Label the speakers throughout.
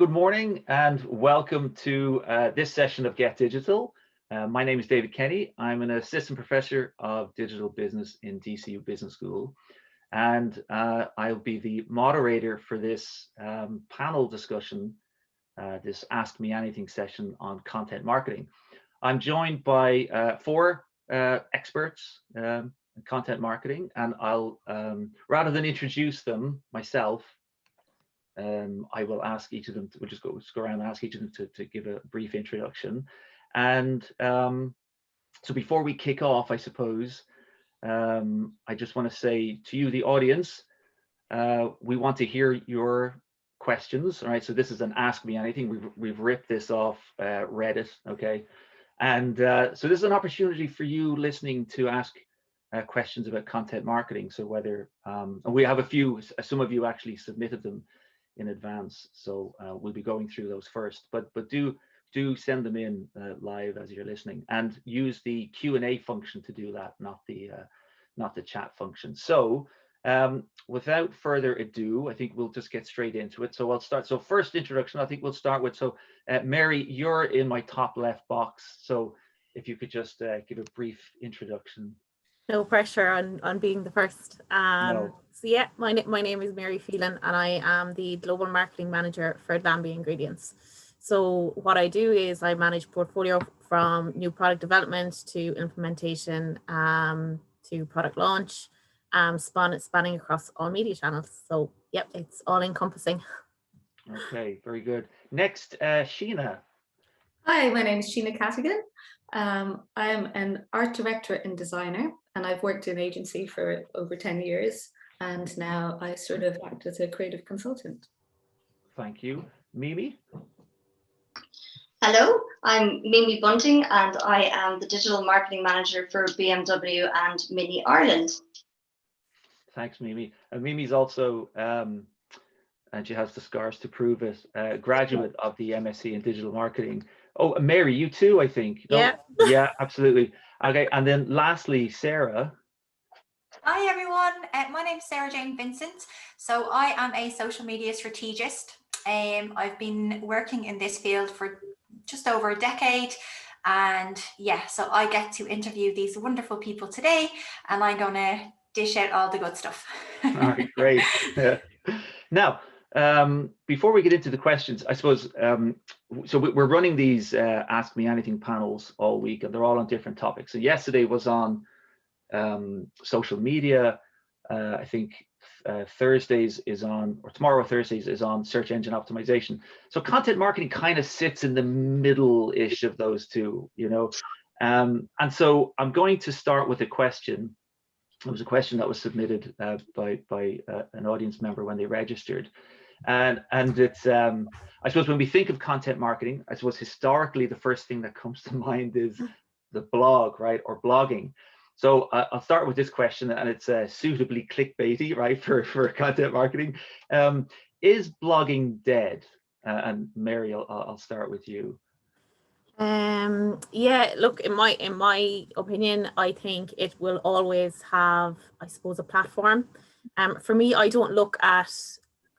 Speaker 1: Good morning and welcome to this session of Get Digital. My name is David Kenny. I'm an assistant professor of digital business in DCU Business School, and I'll be the moderator for this panel discussion, this Ask Me Anything session on content marketing. I'm joined by four experts in content marketing, and I'll, rather than introduce them myself, I will ask each of them, we'll just go around and ask each of them to give a brief introduction. And so before we kick off, I suppose, I just want to say to you, the audience, we want to hear your questions, all right? So this is an Ask Me Anything. We've ripped this off Reddit, okay? And so this is an opportunity for you listening to ask questions about content marketing. So whether, and we have a few, some of you actually submitted them in advance, so we'll be going through those first, but do send them in live as you're listening, and use the Q&A function to do that, not the chat function. So without further ado, I think we'll just get straight into it. So I'll start. So first introduction, I think we'll start with, so Mary, you're in my top left box, so if you could just give a brief introduction.
Speaker 2: No pressure on being the first.
Speaker 1: No.
Speaker 2: So yeah, my name is Mary Phelan, and I am the Global Marketing Manager for Lambie Ingredients. So what I do is I manage portfolio from new product development to implementation to product launch, spanning across all media channels. So yep, it's all encompassing.
Speaker 1: Okay, very good. Next, Sheena.
Speaker 3: Hi, my name is Gina Catigan. I'm an art director and designer, and I've worked in agency for over 10 years, and now I sort of act as a creative consultant.
Speaker 1: Thank you. Mimi?
Speaker 4: Hello, I'm Mimi Bunting, and I am the digital marketing manager for BMW and Mini Ireland.
Speaker 1: Thanks, Mimi. And Mimi's also, and she has the scars to prove it, graduate of the MSc in digital marketing. Oh, Mary, you too, I think.
Speaker 2: Yeah.
Speaker 1: No? Yeah, absolutely. Okay, and then lastly, Sarah.
Speaker 5: Hi everyone, my name is Sarah Jane Vincent. So I am a social media strategist. I've been working in this field for just over a decade, and yeah, so I get to interview these wonderful people today, and I'm gonna dish out all the good stuff.
Speaker 1: All right, great. Yeah. Now, before we get into the questions, I suppose, so we're running these Ask Me Anything panels all week, and they're all on different topics. So yesterday was on social media. I think Thursdays is on, or tomorrow Thursdays is on search engine optimization. So content marketing kind of sits in the middle-ish of those two, you know. And so I'm going to start with a question. It was a question that was submitted by an audience member when they registered. And it's, I suppose when we think of content marketing, I suppose historically the first thing that comes to mind is the blog, right, or blogging. So I'll start with this question, and it's suitably clickbaity, right, for content marketing. Is blogging dead? And Mary, I'll start with you.
Speaker 2: Yeah, look, in my opinion, I think it will always have, I suppose, a platform. For me, I don't look at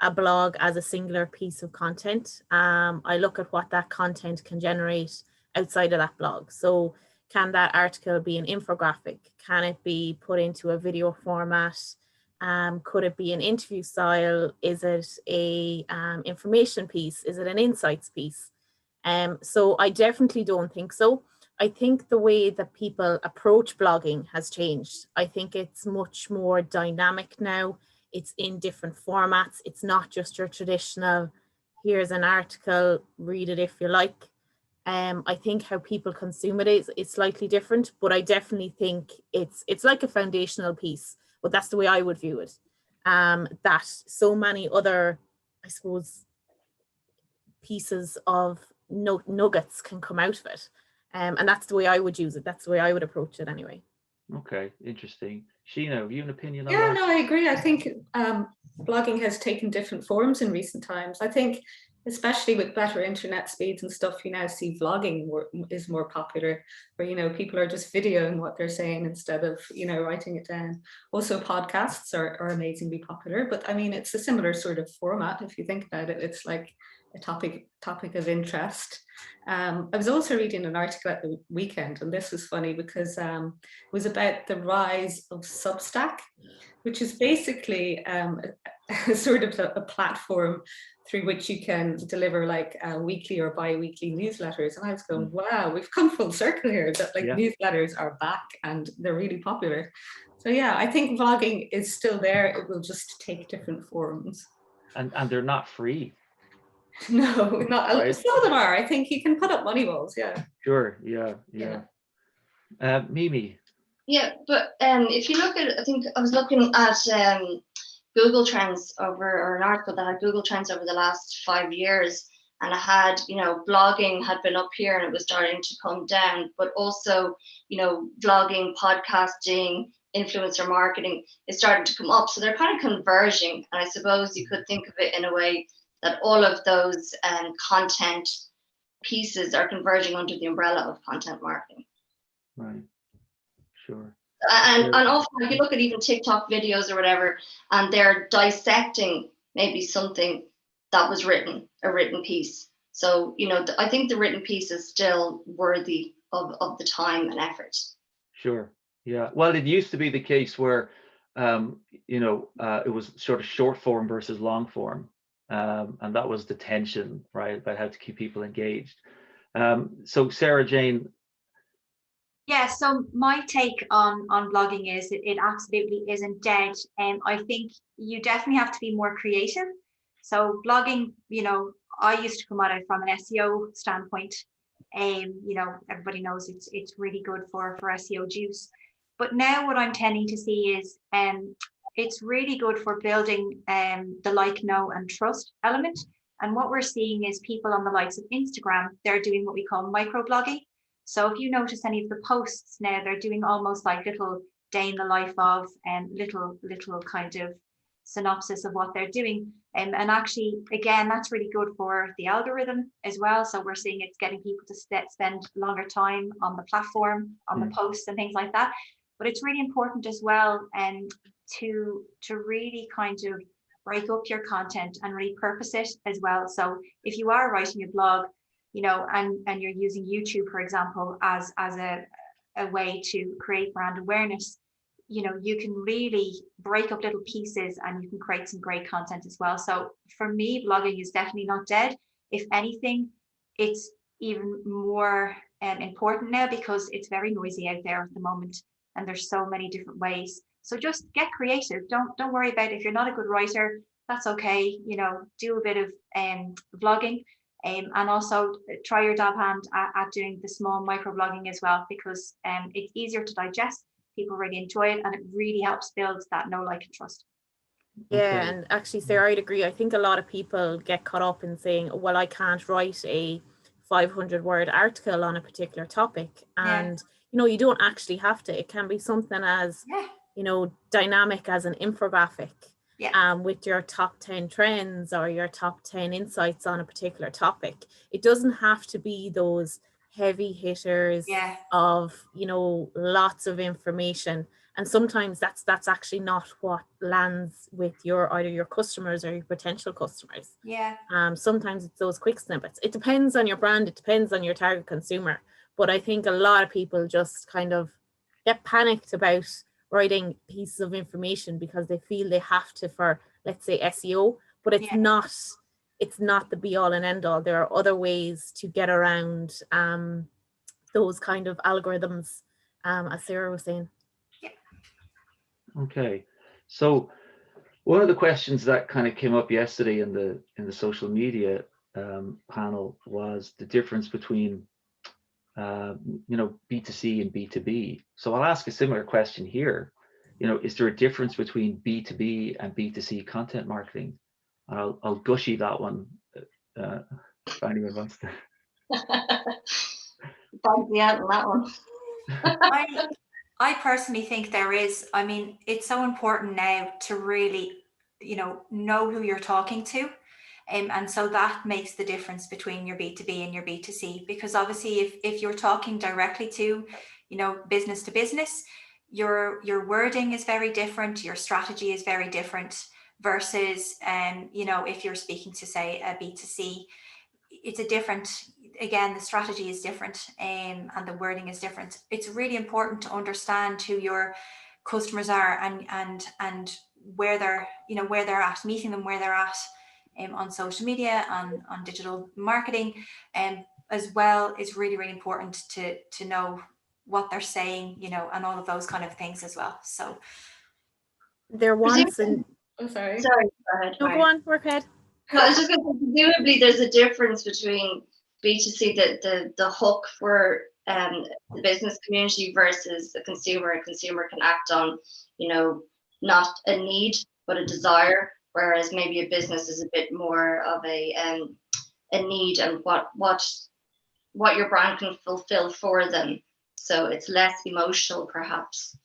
Speaker 2: a blog as a singular piece of content. I look at what that content can generate outside of that blog. So can that article be an infographic? Can it be put into a video format? Could it be an interview style? Is it a information piece? Is it an insights piece? So I definitely don't think so. I think the way that people approach blogging has changed. I think it's much more dynamic now. It's in different formats. It's not just your traditional, here's an article, read it if you like. I think how people consume it is slightly different, but I definitely think it's like a foundational piece, but that's the way I would view it. That so many other, I suppose, pieces of nuggets can come out of it. And that's the way I would use it. That's the way I would approach it anyway.
Speaker 1: Okay, interesting. Sheena, have you an opinion on
Speaker 3: Yeah,
Speaker 1: that?
Speaker 3: no, I agree. I think blogging has taken different forms in recent times. I think especially with better internet speeds and stuff, you now see vlogging is more popular, where, you know, people are just videoing what they're saying instead of, you know, writing it down. Also podcasts are amazingly popular, but I mean, it's a similar sort of format. If you think about it, it's like a topic of interest. I was also reading an article at the weekend, and this was funny because it was about the rise of Substack, which is basically a sort of a platform through which you can deliver like weekly or bi-weekly newsletters. And I was going, wow, we've come full circle here, that like newsletters are back and they're really popular. So yeah, I think vlogging is still there. It will just take different forms.
Speaker 1: And they're not free.
Speaker 3: No, not
Speaker 1: right.
Speaker 3: Some of them are. I think you can put up money balls, yeah.
Speaker 1: Sure, yeah. Mimi.
Speaker 4: Yeah, but if you look at, I think I was looking at Google Trends or an article that had Google Trends over the last 5 years, and it had, blogging had been up here and it was starting to come down, but also, vlogging, podcasting, influencer marketing is starting to come up. So they're kind of converging. And I suppose you could think of it in a way that all of those content pieces are converging under the umbrella of content marketing.
Speaker 1: Right, sure.
Speaker 4: And often if you look at even TikTok videos or whatever, and they're dissecting maybe something that was written, a written piece. So, I think the written piece is still worthy of the time and effort.
Speaker 1: Sure, yeah. Well, it used to be the case where, it was sort of short form versus long form. And that was the tension, right, about how to keep people engaged. So Sarah Jane.
Speaker 5: Yeah, so my take on blogging is it absolutely isn't dead. I think you definitely have to be more creative. So blogging, I used to come at it from an SEO standpoint. Everybody knows it's really good for SEO juice. But now what I'm tending to see is it's really good for building the like, know, and trust element. And what we're seeing is people on the likes of Instagram, they're doing what we call microblogging. So if you notice any of the posts now, they're doing almost like little day in the life of and little kind of synopsis of what they're doing. And actually, again, that's really good for the algorithm as well. So we're seeing it's getting people to spend longer time on the platform, on the posts and things like that. But it's really important as well to really kind of break up your content and repurpose it as well. So if you are writing a blog, and you're using YouTube, for example, as a way to create brand awareness, you can really break up little pieces and you can create some great content as well. So for me, blogging is definitely not dead. If anything, it's even more important now because it's very noisy out there at the moment and there's so many different ways. So just get creative. Don't worry about if you're not a good writer, that's okay. Do a bit of vlogging. And also try your dab hand at doing the small microblogging as well, because it's easier to digest. People really enjoy it, and it really helps build that know, like, and trust.
Speaker 2: Yeah,
Speaker 1: Okay.
Speaker 2: and actually, Sarah, I'd agree. I think a lot of people get caught up in saying, well, I can't write a 500-word article on a particular topic. And, you don't actually have to. It can be something as, dynamic as an infographic. With your top 10 trends or your top 10 insights on a particular topic. It doesn't have to be those heavy hitters of, lots of information. And sometimes that's actually not what lands with either your customers or your potential customers. Sometimes it's those quick snippets. It depends on your brand. It depends on your target consumer. But I think a lot of people just kind of get panicked about writing pieces of information because they feel they have to for, let's say, SEO, but it's not the be all and end all. There are other ways to get around those kind of algorithms, as Sarah was saying.
Speaker 1: Okay, so one of the questions that kind of came up yesterday in the social media panel was the difference between B2C and B2B. So I'll ask a similar question here. Is there a difference between B2B and B2C content marketing? I'll gushy that one if anyone wants to.
Speaker 4: Bite me out on that one.
Speaker 5: I personally think there is. I mean, it's so important now to really, know who you're talking to. And so that makes the difference between your B2B and your B2C, because obviously if you're talking directly to, business to business, your wording is very different, your strategy is very different. versus, you know, if you're speaking to, say, a B2C, it's a different, again, the strategy is different, and the wording is different. It's really important to understand who your customers are and where they're, you know, where they're at, meeting them where they're at, on social media, on digital marketing, as well. Is really, really important to know what they're saying, you know, and all of those kind of things as well. So
Speaker 2: there once and
Speaker 3: Oh, sorry.
Speaker 4: Sorry, go ahead.
Speaker 2: no,
Speaker 4: Mary.
Speaker 2: go on, work ahead.
Speaker 4: No, I was just going to say, presumably there's a difference between B2C, the hook for the business community versus the consumer. A consumer can act on, you know, not a need, but a desire, whereas maybe a business is a bit more of a need and what your brand can fulfill for them. So it's less emotional, perhaps.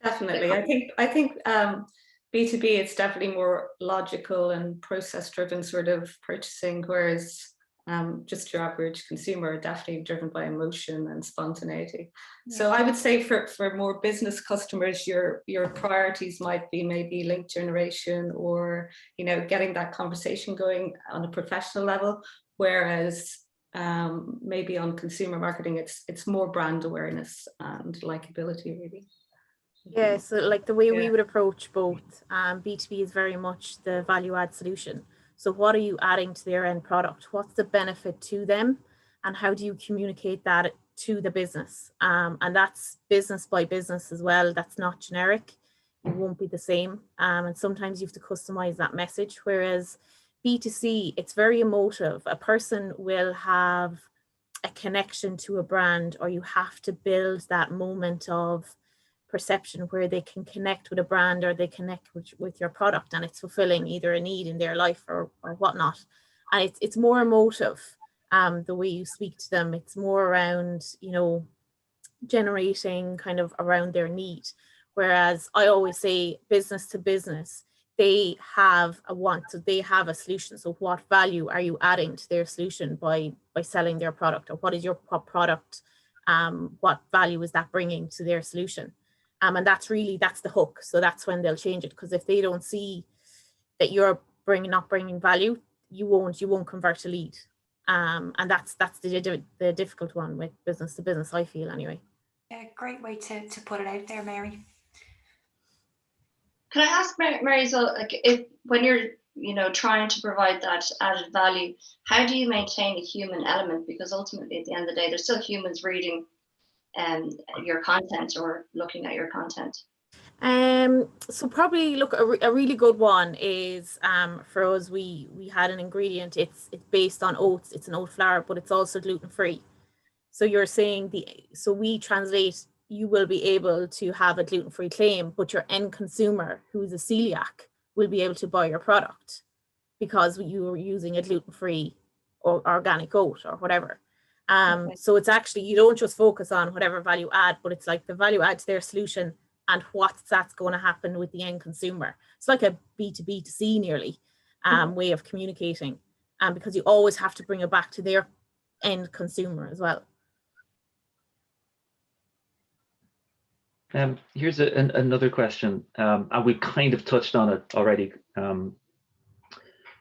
Speaker 3: Definitely. I think B2B, it's definitely more logical and process driven sort of purchasing, whereas just your average consumer are definitely driven by emotion and spontaneity. Yeah. So I would say for more business customers, your priorities might be maybe lead generation, or, you know, getting that conversation going on a professional level, whereas maybe on consumer marketing, it's more brand awareness and likability, really.
Speaker 2: Yeah, so like the way we would approach both, B2B is very much the value add solution. So what are you adding to their end product? What's the benefit to them? And how do you communicate that to the business? And that's business by business as well. That's not generic. It won't be the same. And sometimes you have to customize that message. Whereas B2C, it's very emotive. A person will have a connection to a brand, or you have to build that moment of perception where they can connect with a brand, or they connect with your product, and it's fulfilling either a need in their life or whatnot. And it's more emotive, the way you speak to them. It's more around, you know, generating kind of around their need. Whereas I always say business to business, they have a want, so they have a solution. So what value are you adding to their solution by selling their product, or what is your product? What value is that bringing to their solution? And that's the hook. So that's when they'll change it, because if they don't see that you're not bringing value, you won't convert a lead. And that's the difficult one with business to business, I feel, anyway.
Speaker 5: Yeah, great way to put it out there, Mary.
Speaker 4: Can I ask Mary as well, like, if when you're, you know, trying to provide that added value, how do you maintain a human element? Because ultimately, at the end of the day, there's still humans reading your content or looking at your content.
Speaker 2: So probably, look, a really good one is, for us, we had an ingredient. It's based on oats. It's an oat flour, but it's also gluten-free. So you're saying so we translate, you will be able to have a gluten-free claim, but your end consumer, who's a celiac, will be able to buy your product because you are using a gluten-free or organic oat or whatever. Okay. So it's actually, you don't just focus on whatever value add, but it's like the value add to their solution and that's going to happen with the end consumer. It's like a B2B2C nearly way of communicating, because you always have to bring it back to their end consumer as well.
Speaker 1: Here's another question, and we kind of touched on it already,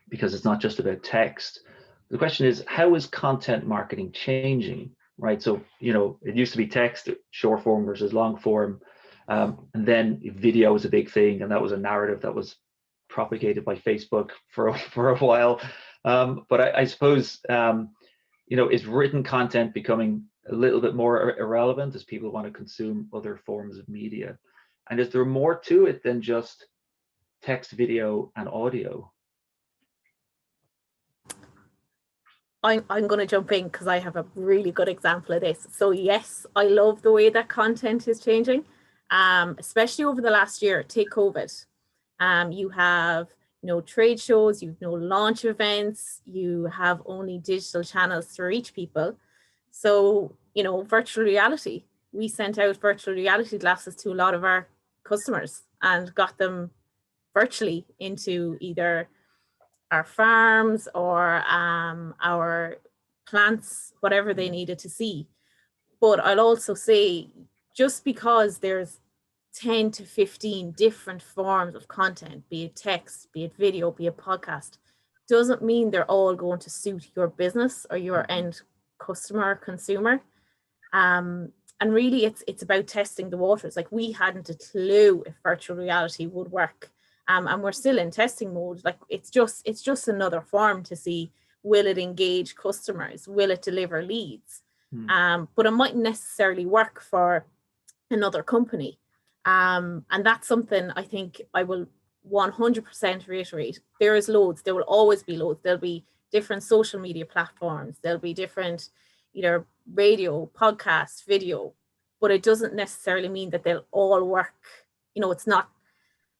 Speaker 1: because it's not just about text. The question is, how is content marketing changing, right? So, you know, it used to be text, short form versus long form, and then video was a big thing, and that was a narrative that was propagated by Facebook for a while. But I suppose, you know, is written content becoming a little bit more irrelevant as people want to consume other forms of media? And is there more to it than just text, video, and audio?
Speaker 2: I'm going to jump in because I have a really good example of this. So yes, I love the way that content is changing, especially over the last year. Take COVID. You have no trade shows, you've no launch events, you have only digital channels to reach people. So, you know, virtual reality. We sent out virtual reality glasses to a lot of our customers and got them virtually into either our farms or our plants, whatever they needed to see. But I'll also say, just because there's 10 to 15 different forms of content, be it text, be it video, be it podcast, doesn't mean they're all going to suit your business or your end customer or consumer. And really it's about testing the waters. Like, we hadn't a clue if virtual reality would work. And we're still in testing mode. Like, it's just another form to see, will it engage customers? Will it deliver leads? But it mightn't necessarily work for another company. And that's something I think I will 100% reiterate. There is loads. There will always be loads. There'll be different social media platforms. There'll be different either radio, podcast, video, but it doesn't necessarily mean that they'll all work. You know, it's not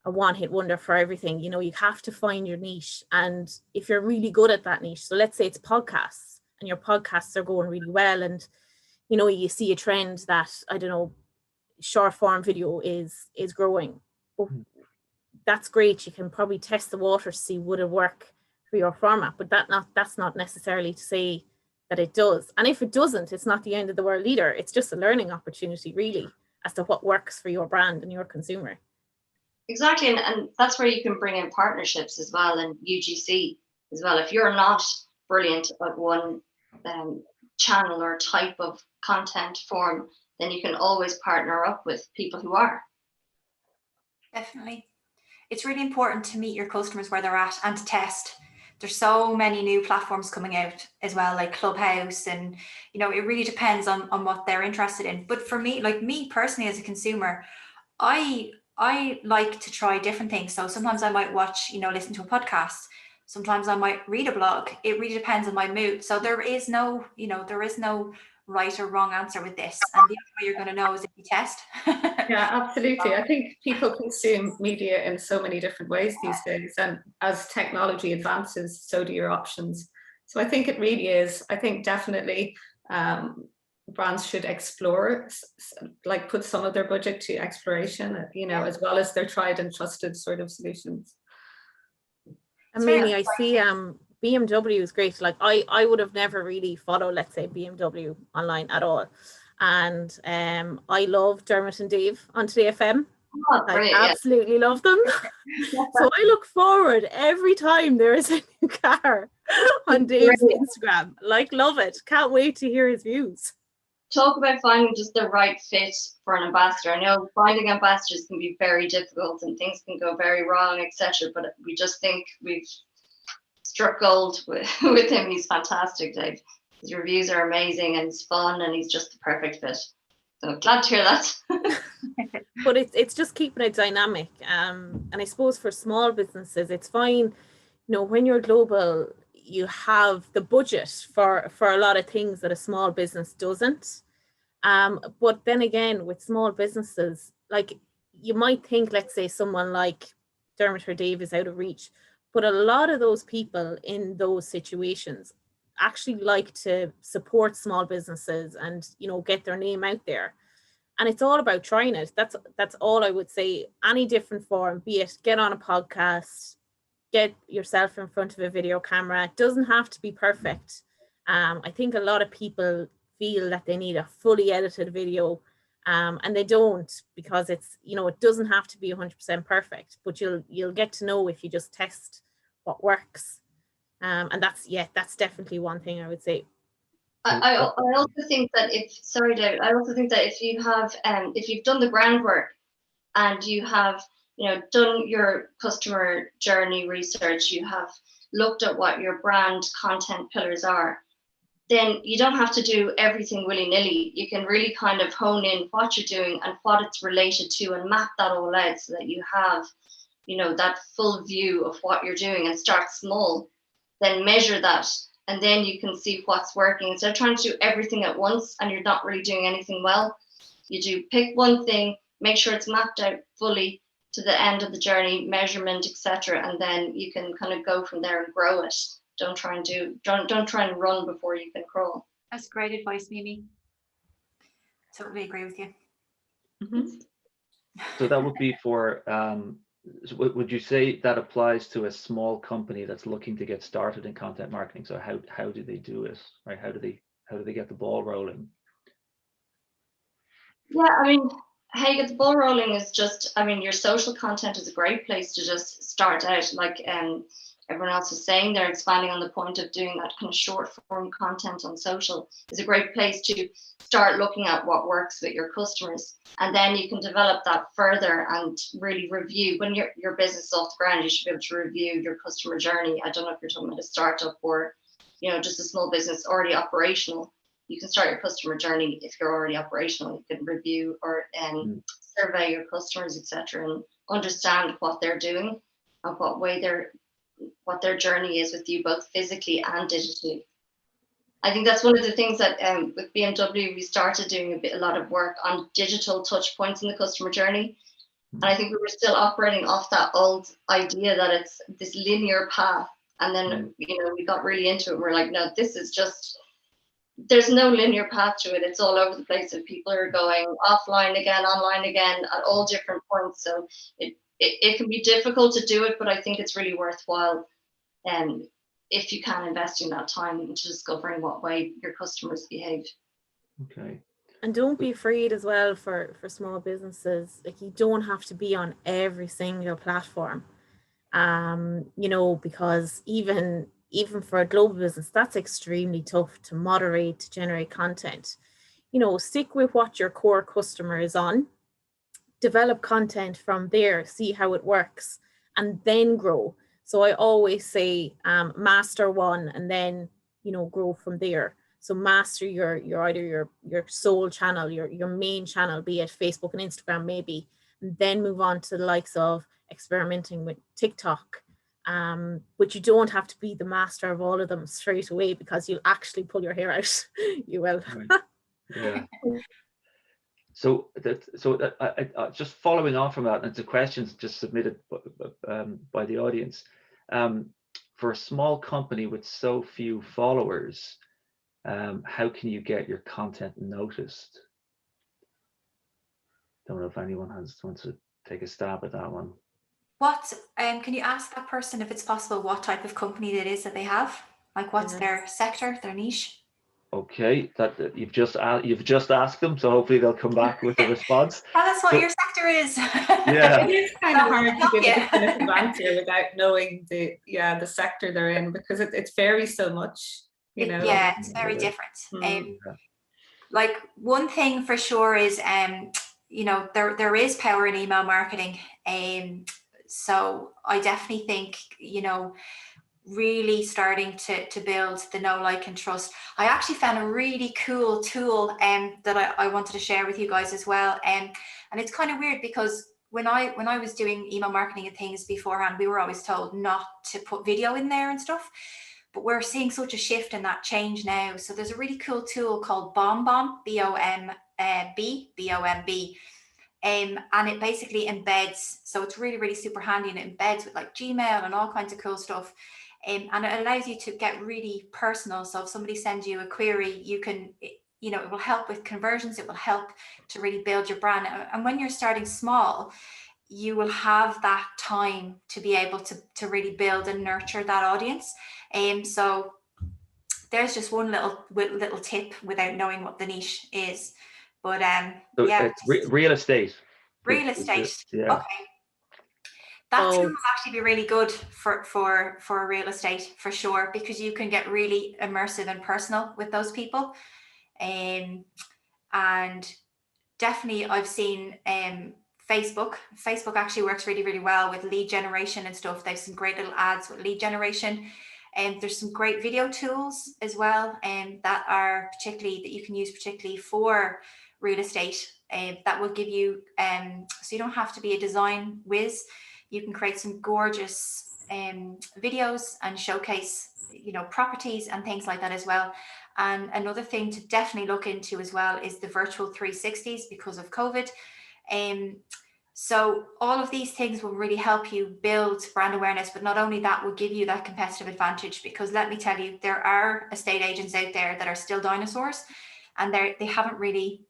Speaker 2: a one-hit wonder for everything. You know, you have to find your niche. And if you're really good at that niche, so let's say it's podcasts and your podcasts are going really well, and, you know, you see a trend that, I don't know, short form video is growing. But that's great. You can probably test the water to see would it work for your format, but that's not necessarily to say that it does. And if it doesn't, it's not the end of the world either. It's just a learning opportunity, really, as to what works for your brand and your consumer.
Speaker 4: Exactly, and that's where you can bring in partnerships as well, and UGC as well. If you're not brilliant at one channel or type of content form, then you can always partner up with people who are.
Speaker 5: Definitely. It's really important to meet your customers where they're at and to test. There's so many new platforms coming out as well, like Clubhouse, and, you know, it really depends on what they're interested in. But for me, like me personally as a consumer, I like to try different things. So sometimes I might watch, you know, listen to a podcast. Sometimes I might read a blog. It really depends on my mood. So there is no right or wrong answer with this. And the only way you're going to know is if you test.
Speaker 3: Yeah, absolutely. I think people consume media in so many different ways these days. And as technology advances, so do your options. So I think it really is. I think definitely brands should explore, like put some of their budget to exploration, you know, as well as their tried and trusted sort of solutions.
Speaker 2: And mainly I see BMW is great. Like I would have never really followed, let's say, BMW online at all. And I love Dermot and Dave on Today FM.
Speaker 4: Oh, great,
Speaker 2: I absolutely love them. So I look forward every time there is a new car on Dave's Instagram. Like, love it. Can't wait to hear his views.
Speaker 4: Talk about finding just the right fit for an ambassador. I know finding ambassadors can be very difficult and things can go very wrong, etc. But we just think we've struck gold with him. He's fantastic, Dave. His reviews are amazing and he's fun and he's just the perfect fit. So glad to hear that.
Speaker 2: But it's just keeping it dynamic. And I suppose for small businesses, it's fine. You know, when you're global, you have the budget for a lot of things that a small business doesn't. But then again, with small businesses, like, you might think, let's say someone like Dermot or Dave is out of reach, but a lot of those people in those situations actually like to support small businesses and, you know, get their name out there. And it's all about trying it. That's all I would say. Any different form, be it get on a podcast, get yourself in front of a video camera. It doesn't have to be perfect. I think a lot of people feel that they need a fully edited video, and they don't, because it's, you know, it doesn't have to be 100% perfect, but you'll get to know if you just test what works. And that's definitely one thing I would say.
Speaker 4: I also think that I also think that if you have if you've done the groundwork and you have, you know, done your customer journey research, you have looked at what your brand content pillars are, then you don't have to do everything willy-nilly. You can really kind of hone in what you're doing and what it's related to and map that all out so that you have, you know, that full view of what you're doing, and start small, then measure that, and then you can see what's working. Instead of trying to do everything at once and you're not really doing anything well, you do pick one thing, make sure it's mapped out fully to the end of the journey, measurement, etc., and then you can kind of go from there and grow it. Don't try and run before you can crawl.
Speaker 5: That's great advice, Mimi. Totally agree with you.
Speaker 3: Mm-hmm.
Speaker 1: So that would be for so would you say that applies to a small company that's looking to get started in content marketing? So how do they do it, right? How do they get the ball rolling?
Speaker 4: Yeah, I mean, how you get the ball rolling is just, I mean, your social content is a great place to just start out. Like everyone else is saying, they're expanding on the point of doing that kind of short form content on social is a great place to start looking at what works with your customers. And then you can develop that further and really review when your business is off the ground. You should be able to review your customer journey. I don't know if you're talking about a startup or, you know, just a small business already operational. You can start your customer journey if you're already operational. You can review or survey your customers, etc., and understand what they're doing and what their journey is with you, both physically and digitally. I think that's one of the things that with BMW we started doing a lot of work on digital touch points in the customer journey, and I think we were still operating off that old idea that it's this linear path. And then you know, we got really into it. And we're like, no, this is just. There's no linear path to it. It's all over the place, and people are going offline again, online again at all different points. So it can be difficult to do it, but I think it's really worthwhile. If you can invest in that time into discovering what way your customers behave.
Speaker 1: Okay.
Speaker 2: And don't be afraid as well for small businesses. Like, you don't have to be on every single platform. You know, because even for a global business, that's extremely tough to moderate, to generate content. You know, stick with what your core customer is on, develop content from there, see how it works, and then grow. So I always say master one and then, you know, grow from there. So master your either your sole channel, your main channel, be it Facebook and Instagram maybe, and then move on to the likes of experimenting with TikTok. But you don't have to be the master of all of them straight away, because you'll actually pull your hair out. You will.
Speaker 1: Right. Yeah. So I just following on from that, and the questions just submitted by the audience. For a small company with so few followers, how can you get your content noticed? Don't know if anyone wants to take a stab at that one.
Speaker 5: What can you ask that person if it's possible what type of company it is that they have? Like, what's their sector, their niche?
Speaker 1: Okay, that you've just asked them, so hopefully they'll come back with a response.
Speaker 5: Tell us what your sector is.
Speaker 1: Yeah,
Speaker 3: it's kind of hard to give a definitive answer without knowing the sector they're in, because it varies so much. You know.
Speaker 5: Yeah, it's very different. Like, one thing for sure is, you know, there is power in email marketing. So I definitely think, you know, really starting to build the know, like, and trust. I actually found a really cool tool that I wanted to share with you guys as well. And it's kind of weird, because when I was doing email marketing and things beforehand, we were always told not to put video in there and stuff. But we're seeing such a shift in that change now. So there's a really cool tool called BombBomb, BOMB. And it basically embeds, so it's really, really super handy, and it embeds with like Gmail and all kinds of cool stuff. And it allows you to get really personal. So if somebody sends you a query, you can, you know, it will help with conversions. It will help to really build your brand. And when you're starting small, you will have that time to be able to really build and nurture that audience. So there's just one little tip without knowing what the niche is. But
Speaker 1: so
Speaker 5: yeah,
Speaker 1: real estate.
Speaker 5: Real estate.
Speaker 1: Yeah.
Speaker 5: Okay. That tool will actually be really good for real estate, for sure, because you can get really immersive and personal with those people. And definitely I've seen Facebook actually works really, really well with lead generation and stuff. They've some great little ads with lead generation. And there's some great video tools as well, that are that you can use particularly for real estate, that will give you, so you don't have to be a design whiz. You can create some gorgeous videos and showcase, you know, properties and things like that as well. And another thing to definitely look into as well is the virtual 360s because of COVID. So all of these things will really help you build brand awareness, but not only that, will give you that competitive advantage, because let me tell you, there are estate agents out there that are still dinosaurs, and they haven't really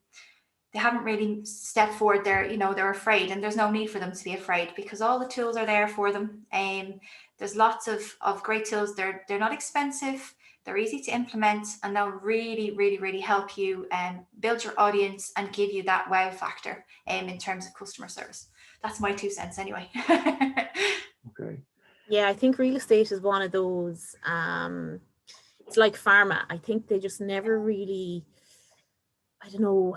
Speaker 5: stepped forward. They're afraid, and there's no need for them to be afraid, because all the tools are there for them. There's lots of great tools. They're not expensive. They're easy to implement, and they'll really, really, really help you build your audience and give you that wow factor in terms of customer service. That's my 2 cents anyway.
Speaker 1: Okay.
Speaker 2: Yeah, I think real estate is one of those, it's like pharma. I think they just never really, I don't know,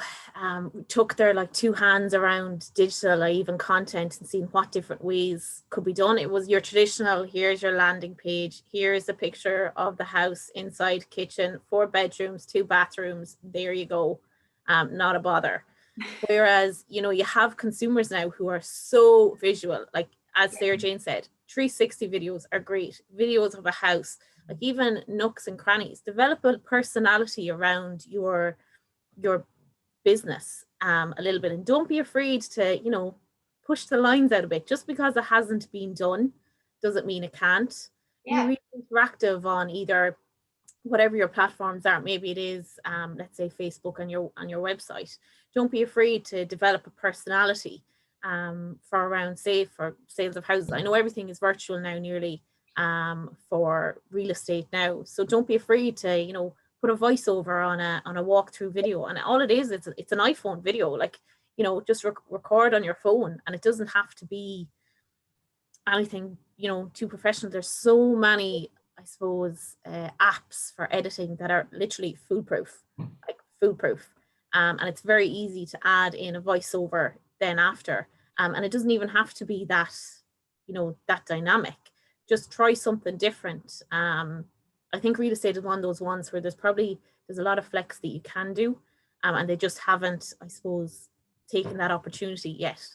Speaker 2: took their like 2 hands around digital or even content and seeing what different ways could be done. It was your traditional, here's your landing page, here's a picture of the house, inside, kitchen, 4 bedrooms, 2 bathrooms, there you go, not a bother. Whereas, you know, you have consumers now who are so visual, like as Sarah Jane said, 360 videos are great, videos of a house, like even nooks and crannies. Develop a personality around your business a little bit, and don't be afraid to, you know, push the lines out a bit. Just because it hasn't been done doesn't mean it can't.
Speaker 5: Yeah.
Speaker 2: Be really interactive on either whatever your platforms are. Maybe it is let's say Facebook on your website. Don't be afraid to develop a personality for around, say, for sales of houses. I know everything is virtual now nearly for real estate now, so don't be afraid to, you know, put a voiceover on a walkthrough video. And all it is, it's an iPhone video, like, you know, just record on your phone, and it doesn't have to be anything, you know, too professional. There's so many, I suppose, apps for editing that are literally foolproof, like foolproof. And it's very easy to add in a voiceover then after. And it doesn't even have to be that, you know, that dynamic. Just try something different. I think real estate is one of those ones where there's a lot of flex that you can do, and they just haven't, I suppose, taken that opportunity yet.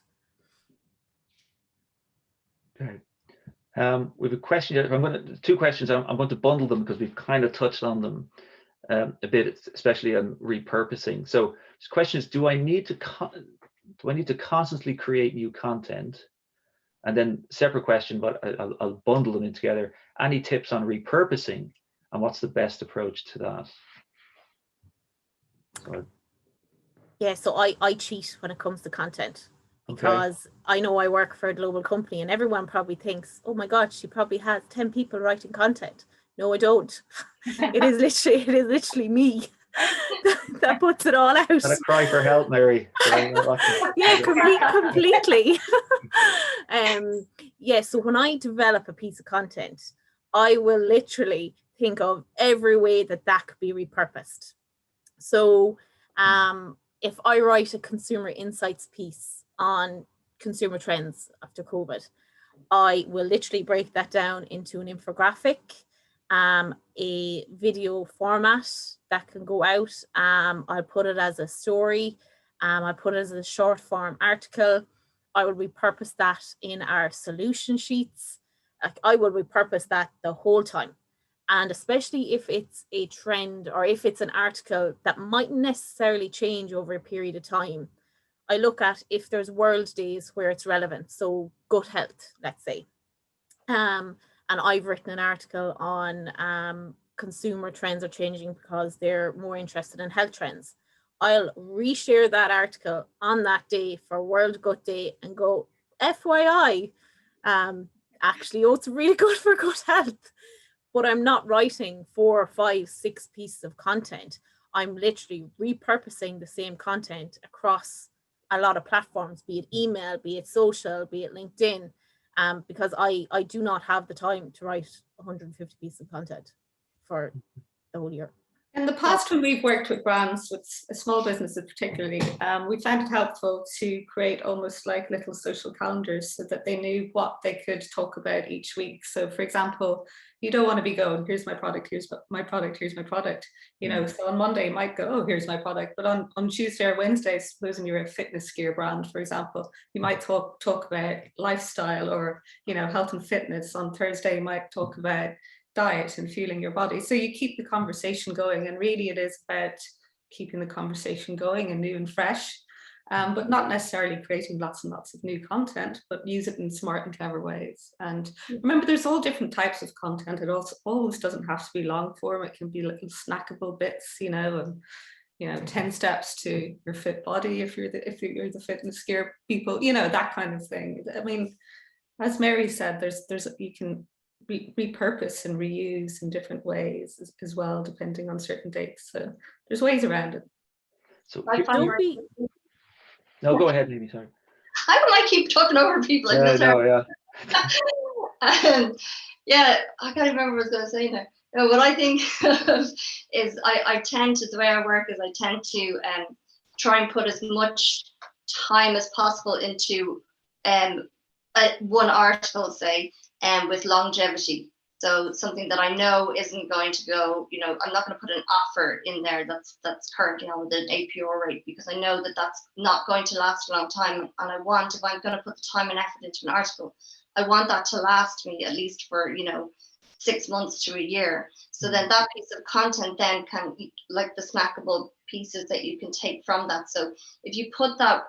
Speaker 1: Okay. We have a question. 2 questions. I'm going to bundle them because we've kind of touched on them a bit, especially on repurposing. So this question is: do I need to constantly create new content? And then separate question, but I'll bundle them in together. Any tips on repurposing, and what's the best approach to that?
Speaker 2: Yeah, so I cheat when it comes to content, because I know I work for a global company, and everyone probably thinks, oh my God, she probably has 10 people writing content. No, I don't. It is literally me that puts it all out.
Speaker 1: And a cry for help, Mary.
Speaker 2: Yeah, completely. Yeah, so when I develop a piece of content, I will literally think of every way that could be repurposed. So if I write a consumer insights piece on consumer trends after COVID, I will literally break that down into an infographic, a video format that can go out. I'll put it as a story. I'll put it as a short form article. I will repurpose that in our solution sheets. I will repurpose that the whole time. And especially if it's a trend or if it's an article that mightn't necessarily change over a period of time, I look at if there's world days where it's relevant. So gut health, let's say. And I've written an article on consumer trends are changing because they're more interested in health trends. I'll reshare that article on that day for World Gut Day and go, FYI, actually, it's really good for gut health. But I'm not writing 4, 5, 6 pieces of content. I'm literally repurposing the same content across a lot of platforms, be it email, be it social, be it LinkedIn, because I do not have the time to write 150 pieces of content for the whole year.
Speaker 3: In the past, when we've worked with brands, with small businesses particularly, we found it helpful to create almost like little social calendars so that they knew what they could talk about each week. So for example, you don't want to be going, here's my product, here's my product, here's my product. You know, so on Monday you might go, oh, here's my product. But on Tuesday or Wednesday, supposing you're a fitness gear brand, for example, you might talk about lifestyle or, you know, health and fitness. On Thursday, you might talk about diet and fueling your body. So you keep the conversation going, and really it is about keeping the conversation going and new and fresh, but not necessarily creating lots and lots of new content, but use it in smart and clever ways. And remember, there's all different types of content. It also always doesn't have to be long form. It can be little snackable bits, you know, and, you know, 10 steps to your fit body if you're the fitness gear people, you know, that kind of thing. I mean, as Mary said, there's you can repurpose and reuse in different ways as well, depending on certain dates. So there's ways around it.
Speaker 1: So
Speaker 2: Don't be.
Speaker 1: no, go ahead, maybe. Sorry.
Speaker 4: I don't like keep talking over people.
Speaker 1: Yeah, no, yeah.
Speaker 4: Yeah, I can't remember what I was going to say now. No, what I think of is I tend to, the way I work is I tend to try and put as much time as possible into one article, say, with longevity. So something that I know isn't going to go, you know, I'm not going to put an offer in there that's currently on with an APR rate, because I know that that's not going to last a long time. And I want, if I'm going to put the time and effort into an article, I want that to last me at least for, you know, 6 months to a year. So then that piece of content then can, like the snackable pieces that you can take from that. So if you put that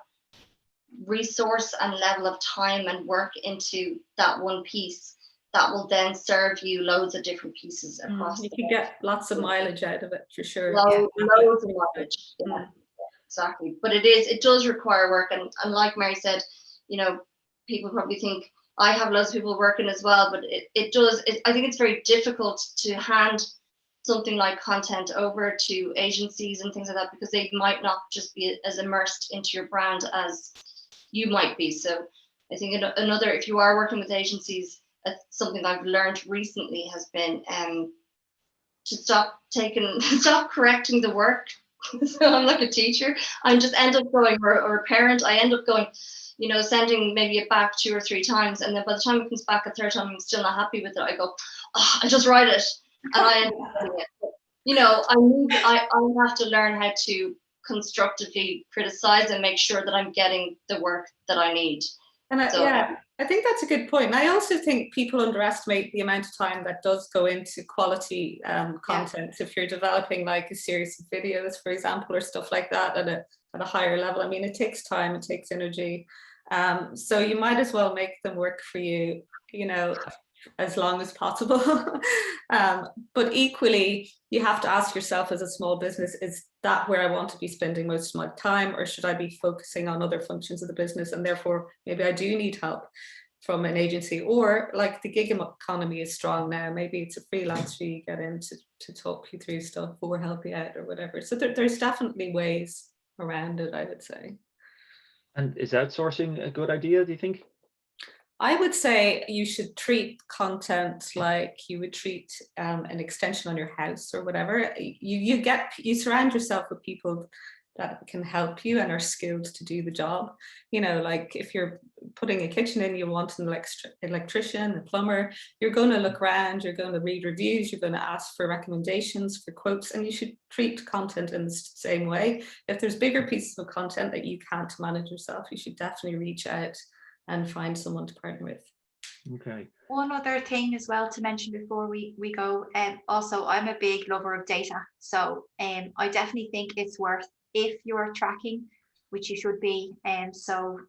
Speaker 4: resource and level of time and work into that one piece, that will then serve you loads of different pieces across.
Speaker 3: You can get lots of mileage out of it for sure.
Speaker 4: Loads of mileage. Yeah, exactly. But it does require work. And like Mary said, you know, people probably think I have loads of people working as well, but I think it's very difficult to hand something like content over to agencies and things like that, because they might not just be as immersed into your brand as you might be. So I think another, if you are working with agencies, something I've learned recently has been to stop correcting the work. So I'm like a teacher. I just end up going, or a parent, I end up going, you know, sending maybe it back 2 or 3 times. And then by the time it comes back a third time, I'm still not happy with it. I go, oh, I just write it. And I end up doing it. But, you know, I have to learn how to constructively criticize and make sure that I'm getting the work that I need.
Speaker 3: And I think that's a good point. And I also think people underestimate the amount of time that does go into quality content. If you're developing like a series of videos, for example, or stuff like that at a higher level, I mean, it takes time, it takes energy. So you might as well make them work for you, you know, as long as possible. But equally, you have to ask yourself as a small business, is that where I want to be spending most of my time, or should I be focusing on other functions of the business? And therefore, maybe I do need help from an agency, or like the gig economy is strong now. Maybe it's a freelancer you get in to talk you through stuff or help you out or whatever. So there's definitely ways around it, I would say. And
Speaker 1: is outsourcing a good idea, do you think?
Speaker 3: I would say you should treat content like you would treat an extension on your house or whatever. You surround yourself with people that can help you and are skilled to do the job. You know, like if you're putting a kitchen in, you want an electrician, a plumber, you're going to look around, you're going to read reviews, you're going to ask for recommendations, for quotes, and you should treat content in the same way. If there's bigger pieces of content that you can't manage yourself, you should definitely reach out and find someone to partner with.
Speaker 1: Okay.
Speaker 5: One other thing as well to mention before we go, also I'm a big lover of data, so I definitely think it's worth, if you're tracking, which you should be, so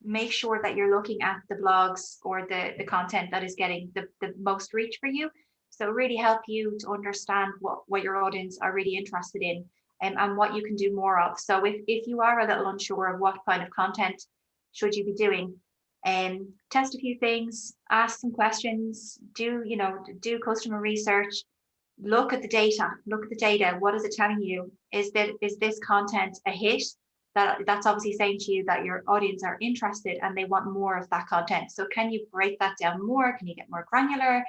Speaker 5: make sure that you're looking at the blogs or the content that is getting the most reach for you. So really help you to understand what your audience are really interested in, and what you can do more of. So if you are a little unsure of what kind of content should you be doing, test a few things, ask some questions, do customer research, look at the data. What is it telling you? Is this content a hit? That's obviously saying to you that your audience are interested and they want more of that content. So can you break that down more? Can you get more granular?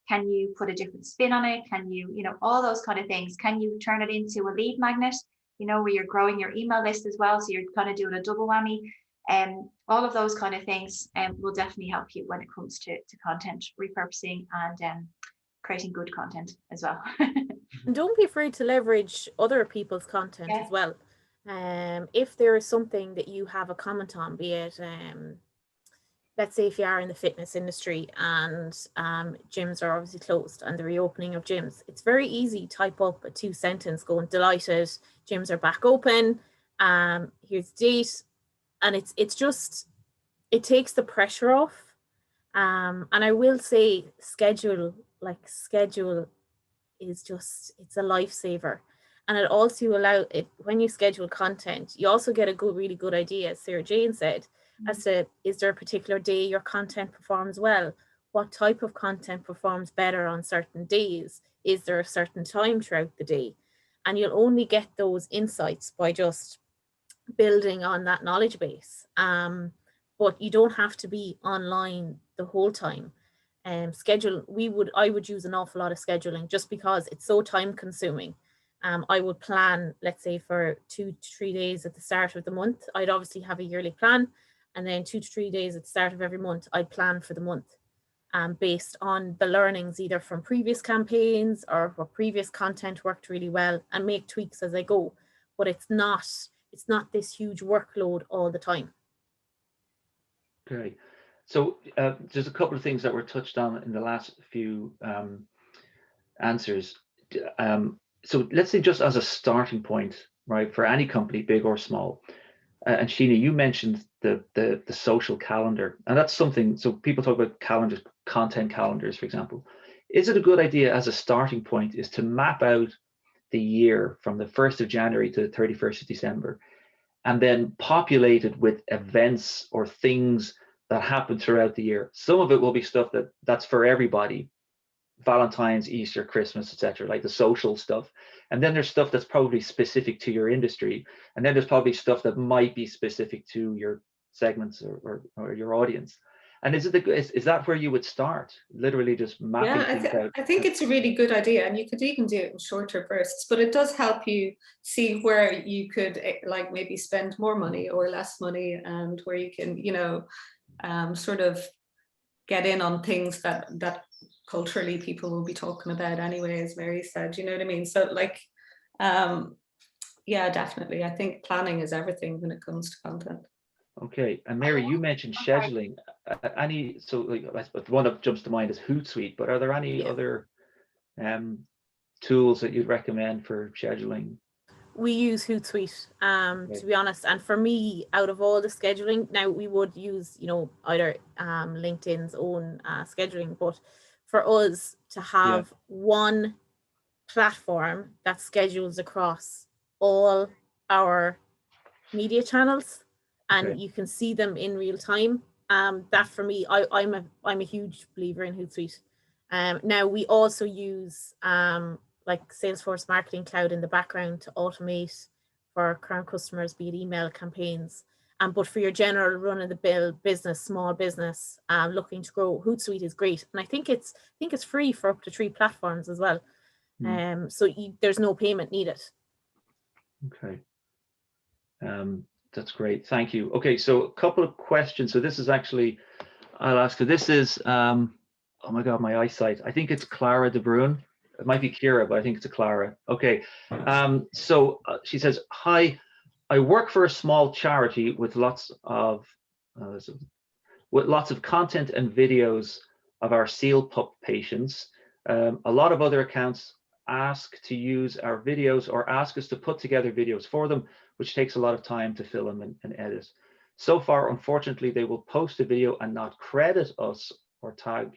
Speaker 5: Can you put a different spin on it? Can you, all those kind of things? Can you turn it into a lead magnet, where you're growing your email list as well? So you're kind of doing a double whammy. All of those kind of things will definitely help you when it comes to content repurposing and creating good content as well.
Speaker 2: And don't be afraid to leverage other people's content as well. If there is something that you have a comment on, be it let's say if you are in the fitness industry and gyms are obviously closed and the reopening of gyms, it's very easy to type up a 2-sentence going, delighted, gyms are back open, here's the date. And it's just, it takes the pressure off. And I will say schedule is just, it's a lifesaver. And it also when you schedule content, you also get a really good idea, as Sarah Jane said, as to, is there a particular day your content performs well? what type of content performs better on certain days. Is there a certain time throughout the day? And you'll only get those insights by just building on that knowledge base. But you don't have to be online the whole time. I would use an awful lot of scheduling just because it's so time consuming. I would plan, let's say, for 2 to 3 days at the start of the month. I'd obviously have a yearly plan, and then 2 to 3 days at the start of every month, I'd plan for the month, based on the learnings either from previous campaigns or where previous content worked really well, and make tweaks as I go. But it's not this huge workload all the time.
Speaker 1: Okay, so there's a couple of things that were touched on in the last few answers. So let's say just as a starting point, right, for any company, big or small. And Sheena, you mentioned the social calendar, and that's something. So people talk about calendars, content calendars, for example. Is it a good idea as a starting point is to map out the year from the 1st of January to the 31st of December, and then populate it with events or things that happen throughout the year? Some of it will be stuff that's for everybody, Valentine's, Easter, Christmas, etc., like the social stuff. And then there's stuff that's probably specific to your industry, and then there's probably stuff that might be specific to your segments or your audience. And is that where you would start, literally just mapping things out?
Speaker 3: I think it's a really good idea, and you could even do it in shorter bursts, but it does help you see where you could like maybe spend more money or less money, and where you can, you know, sort of get in on things that culturally people will be talking about anyway, as Mary said, you know what I mean? So like, yeah, definitely. I think planning is everything when it comes to content.
Speaker 1: Okay, and Mary, you mentioned scheduling. So like, the one that jumps to mind is Hootsuite, but are there any other tools that you'd recommend for scheduling?
Speaker 2: We use Hootsuite, to be honest. And for me, out of all the scheduling, now we would use, you know, either LinkedIn's own scheduling, but for us to have one platform that schedules across all our media channels, and you can see them in real time. That for me, I'm a huge believer in Hootsuite. Now we also use like Salesforce Marketing Cloud in the background to automate for our current customers, be it email campaigns. But for your general run-of-the-mill business, small business looking to grow, Hootsuite is great, and I think it's free for up to 3 platforms as well. So there's no payment needed. Okay.
Speaker 1: That's great. Thank you. Okay, so a couple of questions. So this is actually, I'll ask you. This is, oh my God, my eyesight. I think it's Clara De Bruin. It might be Kira, but I think it's a Clara. Okay. So she says, "Hi, I work for a small charity with lots of content and videos of our seal pup patients. A lot of other accounts ask to use our videos or ask us to put together videos for them, which takes a lot of time to film and edit. So far, unfortunately, they will post a video and not credit us or tag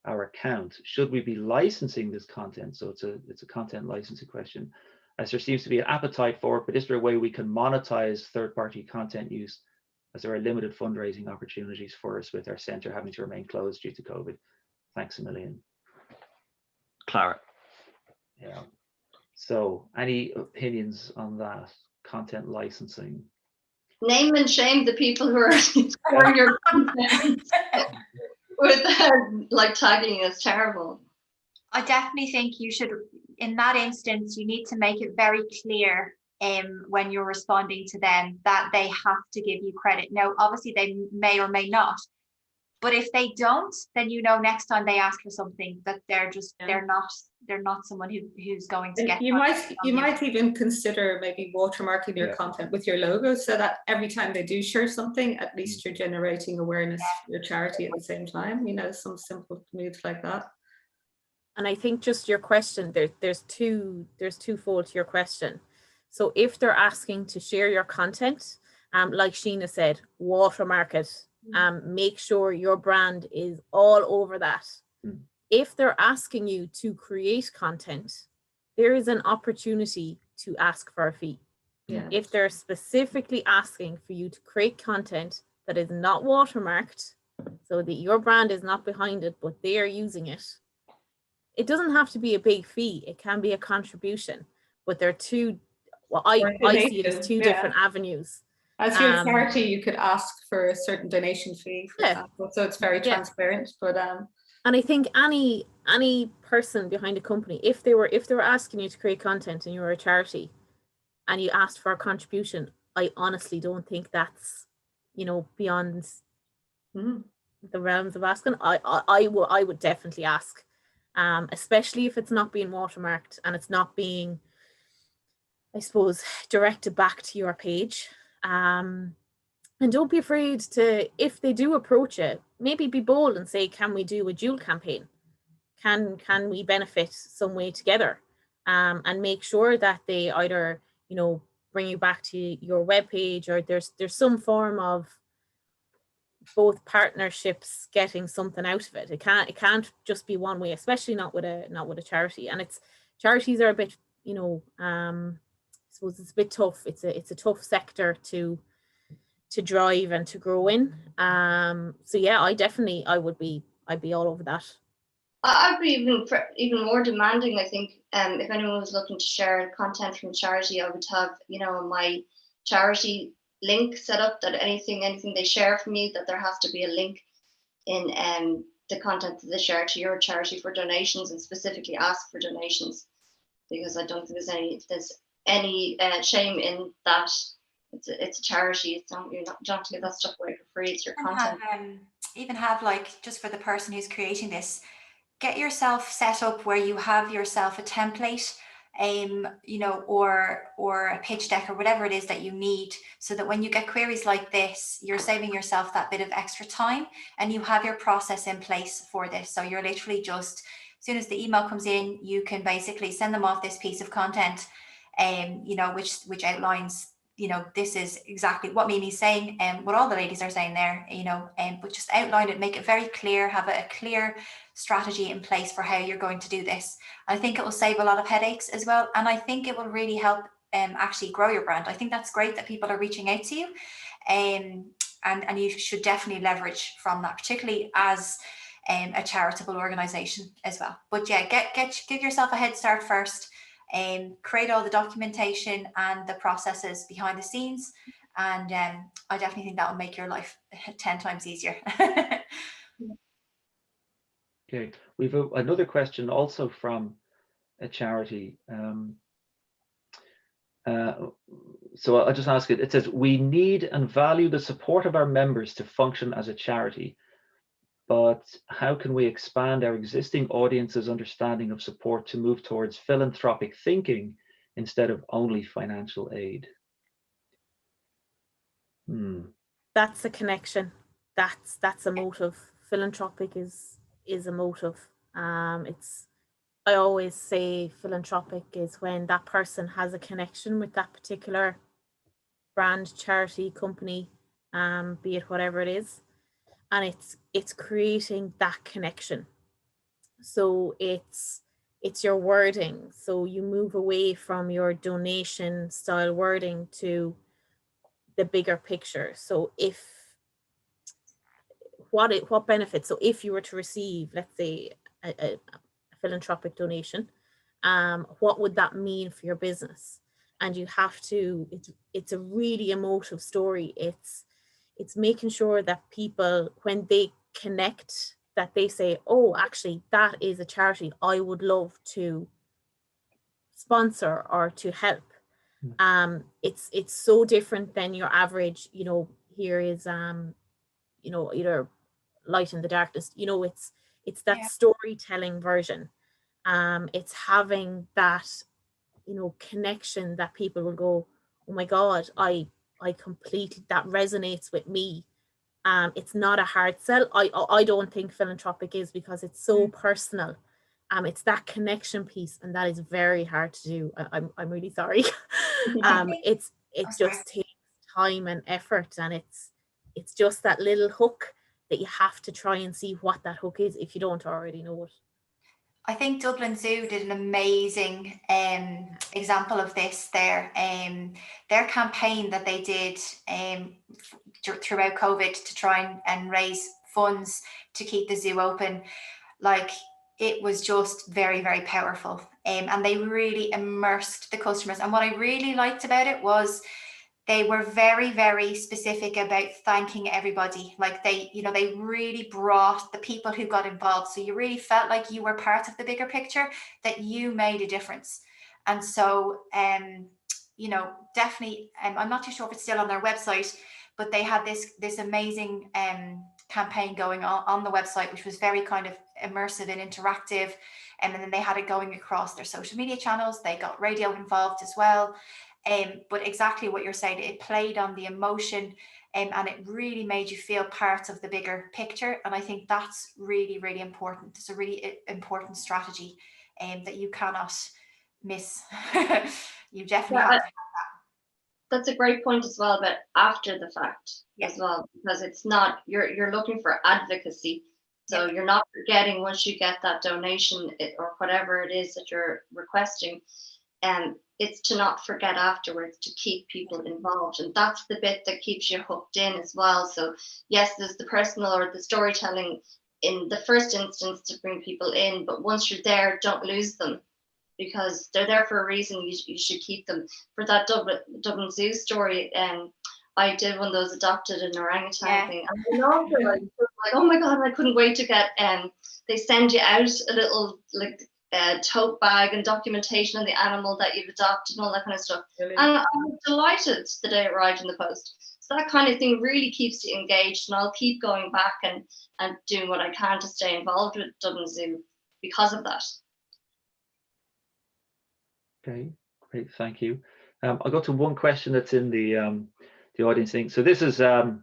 Speaker 1: our account. Should we be licensing this content?" So it's a content licensing question, as there seems to be an appetite for it, but is there a way we can monetize third-party content use, as there are limited fundraising opportunities for us with our center having to remain closed due to COVID? Thanks a million.
Speaker 6: Clara.
Speaker 1: Yeah. So any opinions on that, content licensing?
Speaker 4: Name and shame the people who are scoring your content with like tagging is terrible.
Speaker 5: I definitely think you should, in that instance, you need to make it very clear when you're responding to them that they have to give you credit. Now, obviously they may or may not, but if they don't, then you know next time they ask for something that they're not someone who's going to get.
Speaker 3: You might even consider maybe watermarking your content with your logo, so that every time they do share something, at least you're generating awareness for your charity at the same time. You know, some simple moves like that.
Speaker 2: And I think just your question, there's twofold to your question. So if they're asking to share your content, like Sheena said, watermark it. Make sure your brand is all over that. If they're asking you to create content, there is an opportunity to ask for a fee. If they're specifically asking for you to create content that is not watermarked so that your brand is not behind it, but they are using it. It doesn't have to be a big fee. It can be a contribution, but they're two, well, I see it as two different avenues.
Speaker 3: As your charity, you could ask for a certain donation fee, for example. So it's very transparent. But
Speaker 2: and I think any person behind a company, if they were asking you to create content and you were a charity and you asked for a contribution, I honestly don't think that's, beyond the realms of asking. I would definitely ask, especially if it's not being watermarked and it's not being, I suppose, directed back to your page. And don't be afraid to, if they do approach it, maybe be bold and say, can we do a dual campaign? Can we benefit some way together? And make sure that they either, bring you back to your webpage, or there's some form of both partnerships getting something out of it. It can't just be one way, especially not with a charity. And charities are a bit, I suppose it's a bit tough. It's a tough sector to drive and to grow in. So yeah, I'd be all over that.
Speaker 4: I'd be even more demanding. I think if anyone was looking to share content from charity, I would have, my charity link set up, that anything they share from me, that there has to be a link in the content that they share to your charity for donations, and specifically ask for donations, because I don't think there's any shame in that. It's a charity. It's not, you don't have to get that stuff away for free. It's your content.
Speaker 5: Even have, like, just for the person who's creating this, get yourself set up where you have yourself a template, or a pitch deck or whatever it is that you need, so that when you get queries like this, you're saving yourself that bit of extra time and you have your process in place for this. So you're literally just, as soon as the email comes in, you can basically send them off this piece of content, which outlines, this is exactly what Mimi's saying and what all the ladies are saying there, but just outline it, make it very clear, have a clear strategy in place for how you're going to do this. I think it will save a lot of headaches as well. And I think it will really help actually grow your brand. I think that's great that people are reaching out to you, and you should definitely leverage from that, particularly as a charitable organization as well. But yeah, give yourself a head start first. Create all the documentation and the processes behind the scenes, and I definitely think that will make your life 10 times easier.
Speaker 1: Okay, we've another question also from a charity. So I'll just ask it. It says, we need and value the support of our members to function as a charity, but how can we expand our existing audience's understanding of support to move towards philanthropic thinking instead of only financial aid?
Speaker 2: That's a connection. That's a motive. Philanthropic is a motive. I always say philanthropic is when that person has a connection with that particular brand, charity, company, be it whatever it is. And it's creating that connection. So it's your wording. So you move away from your donation style wording to the bigger picture. So what benefits? So if you were to receive, let's say, a philanthropic donation, what would that mean for your business? And you have to. It's a really emotive story. It's making sure that people, when they connect, that they say, oh, actually, that is a charity I would love to sponsor or to help. It's so different than your average, here is, either light in the darkness, it's that storytelling version. It's having that, connection that people will go, oh my God, I completely, that resonates with me. It's not a hard sell. I don't think philanthropic is, because it's so personal. It's that connection piece, and that is very hard to do. I'm really sorry. It just takes time and effort, and it's just that little hook that you have to try and see what that hook is if you don't already know it.
Speaker 5: I think Dublin Zoo did an amazing example of this there. Their campaign that they did throughout COVID to try and raise funds to keep the zoo open. Like, it was just very, very powerful. And they really immersed the customers. And what I really liked about it was they were very, very specific about thanking everybody. Like, they, you know, they really brought the people who got involved. So you really felt like you were part of the bigger picture, that you made a difference. And so, you know, definitely, I'm not too sure if it's still on their website, but they had this amazing campaign going on the website, which was very kind of immersive and interactive. And then they had it going across their social media channels. They got radio involved as well. But exactly what you're saying, it played on the emotion, and it really made you feel part of the bigger picture. And I think that's really, really important. It's a really important strategy that you cannot miss. You definitely have to have that.
Speaker 4: That's a great point as well, but after the fact as well, because it's not, you're looking for advocacy. So you're not forgetting once you get that donation or whatever it is that you're requesting, and it's to not forget afterwards, to keep people involved. And that's the bit that keeps you hooked in as well. So yes, there's the personal or the storytelling in the first instance to bring people in, but once you're there, don't lose them, because they're there for a reason. You should keep them. For that Dublin Zoo story, I did one of those adopted an orangutan thing. And I know, like, oh my God, I couldn't wait to get, they send you out a little like tote bag and documentation of the animal that you've adopted and all that kind of stuff. Really? And I was delighted the day it arrived in the post. So that kind of thing really keeps you engaged, and I'll keep going back and doing what I can to stay involved with Dublin Zoo because of that.
Speaker 1: Okay, great, thank you. I'll go to one question that's in the audience thing. So this is so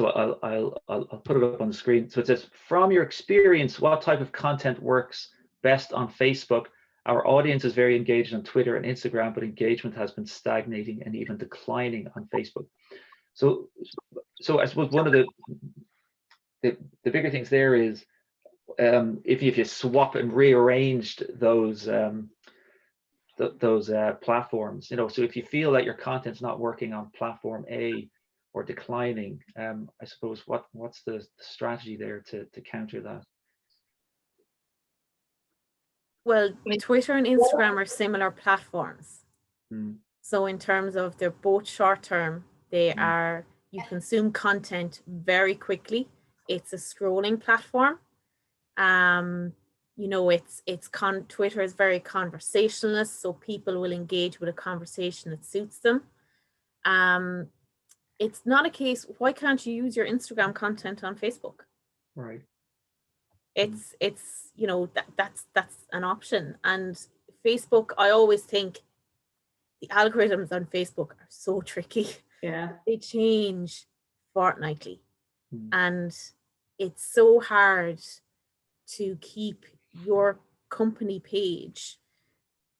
Speaker 1: I'll put it up on the screen. So it says, from your experience, what type of content works best on Facebook? Our audience is very engaged on Twitter and Instagram, but engagement has been stagnating and even declining on Facebook. So I suppose one of the bigger things there is, if you swap and rearranged those platforms, you know, so if you feel that your content's not working on platform A or declining, I suppose what's the strategy there to counter that?
Speaker 2: Well, Twitter and Instagram are similar platforms. So in terms of, they're both short term, they are, you consume content very quickly. It's a scrolling platform. You know, Twitter is very conversationalist, so people will engage with a conversation that suits them. It's not a case, why can't you use your Instagram content on Facebook?
Speaker 1: Right.
Speaker 2: It's you know, that's an option. And Facebook, I always think the algorithms on Facebook are so tricky.
Speaker 3: Yeah.
Speaker 2: They change fortnightly. And it's so hard to keep your company page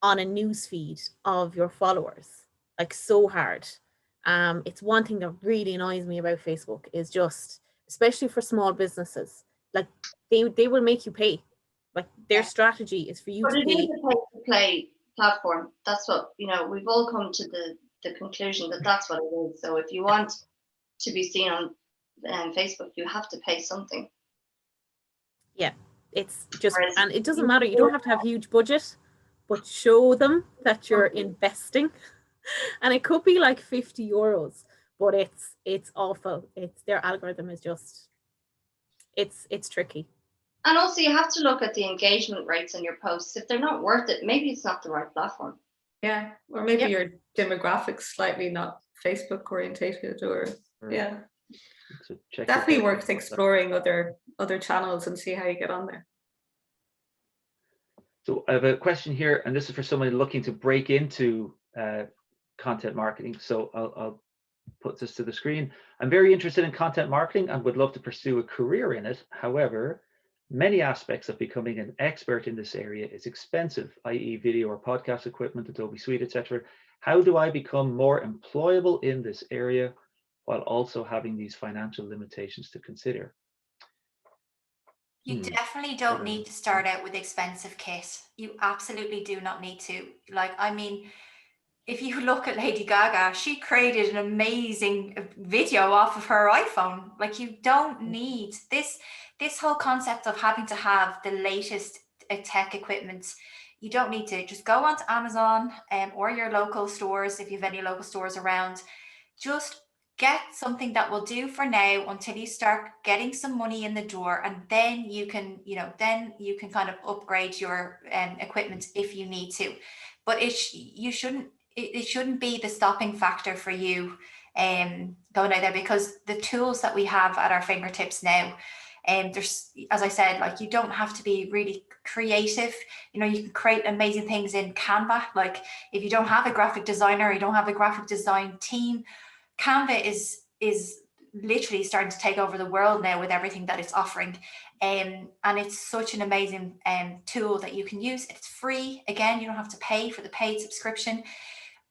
Speaker 2: on a newsfeed of your followers, like, so hard. It's one thing that really annoys me about Facebook, is just, especially for small businesses, like they will make you pay. Like, their strategy is for you to pay.
Speaker 4: It is a pay-to-play platform. That's what, you know, we've all come to the conclusion that that's what it is. So if you want to be seen on Facebook, you have to pay something.
Speaker 2: Yeah, it's just, and it doesn't matter. You don't have to have huge budget, but show them that you're investing. And it could be like 50 euros, but it's awful. Their algorithm is just, it's tricky.
Speaker 4: And also, you have to look at the engagement rates on your posts. If they're not worth it, maybe it's not the right platform.
Speaker 3: Yeah, or maybe your demographics slightly not Facebook orientated, or
Speaker 1: So
Speaker 3: definitely worth exploring other channels and see how you get on there.
Speaker 1: So I have a question here, and this is for somebody looking to break into content marketing. So I'll put this to the screen. I'm very interested in content marketing and would love to pursue a career in it. However, many aspects of becoming an expert in this area is expensive, i.e. video or podcast equipment, Adobe Suite, etc. How do I become more employable in this area while also having these financial limitations to consider?
Speaker 5: You definitely don't need to start out with expensive kit. You absolutely do not need to. Like, I mean, if you look at Lady Gaga, she created an amazing video off of her iPhone. Like, you don't need this whole concept of having to have the latest tech equipment. You don't need to. Just go onto Amazon or your local stores, if you have any local stores around. Just get something that will do for now until you start getting some money in the door, and then you can, kind of upgrade your equipment if you need to. But it shouldn't be the stopping factor for you going out there, because the tools that we have at our fingertips now, there's, as I said, like, you don't have to be really creative. You can create amazing things in Canva. Like, if you don't have a graphic designer, you don't have a graphic design team, Canva is literally starting to take over the world now with everything that it's offering. And it's such an amazing tool that you can use. It's free. Again, you don't have to pay for the paid subscription.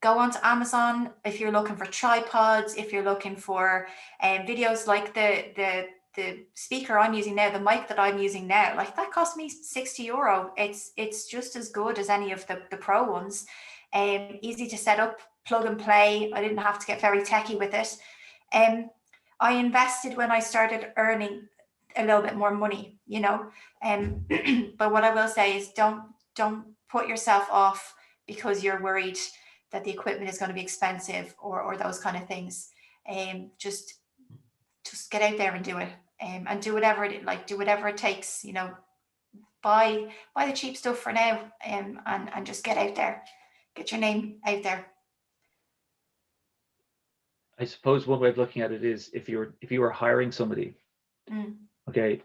Speaker 5: Go onto Amazon if you're looking for tripods, if you're looking for videos like the speaker I'm using now, the mic that I'm using now, like, that cost me €60. It's just as good as any of the pro ones. Easy to set up, plug and play. I didn't have to get very techie with it. I invested when I started earning a little bit more money, but what I will say is don't put yourself off because you're worried that the equipment is going to be expensive or those kind of things. Just get out there and do it, and do whatever it takes. Buy the cheap stuff for now, and just get out there, get your name out there.
Speaker 1: I suppose one way of looking at it is, if you were hiring somebody, okay,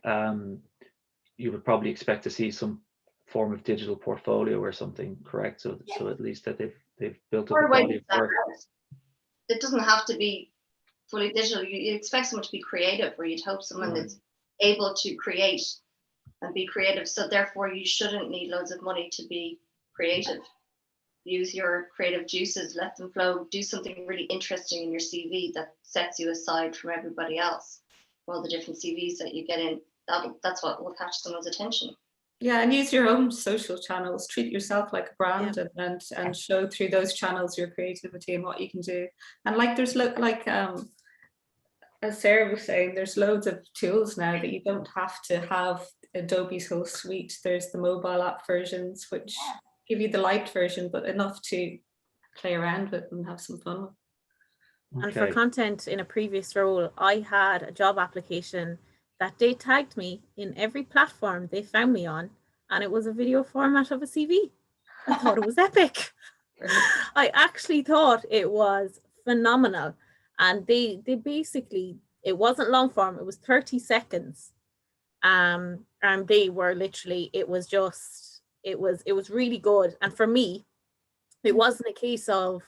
Speaker 1: you would probably expect to see some form of digital portfolio or something, correct? So at least that they've built up a body of work.
Speaker 4: It doesn't have to be fully digital. You expect someone to be creative, or you'd hope someone that's able to create and be creative. So therefore, you shouldn't need loads of money to be creative. Use your creative juices, let them flow, do something really interesting in your CV that sets you aside from everybody else. All the different CVs that you get in, that's what will catch someone's attention.
Speaker 3: Yeah, and use your own social channels. Treat yourself like a brand, and show through those channels your creativity and what you can do. And like, there's as Sarah was saying, there's loads of tools now that you don't have to have Adobe's whole suite. There's the mobile app versions, which give you the light version, but enough to play around with and have some fun with.
Speaker 1: Okay.
Speaker 2: And for content in a previous role, I had a job application that they tagged me in every platform they found me on, and it was a video format of a CV. I thought it was epic. I actually thought it was phenomenal. And they basically, it wasn't long form, it was 30 seconds. And they were literally, it was really good. And for me, it wasn't a case of,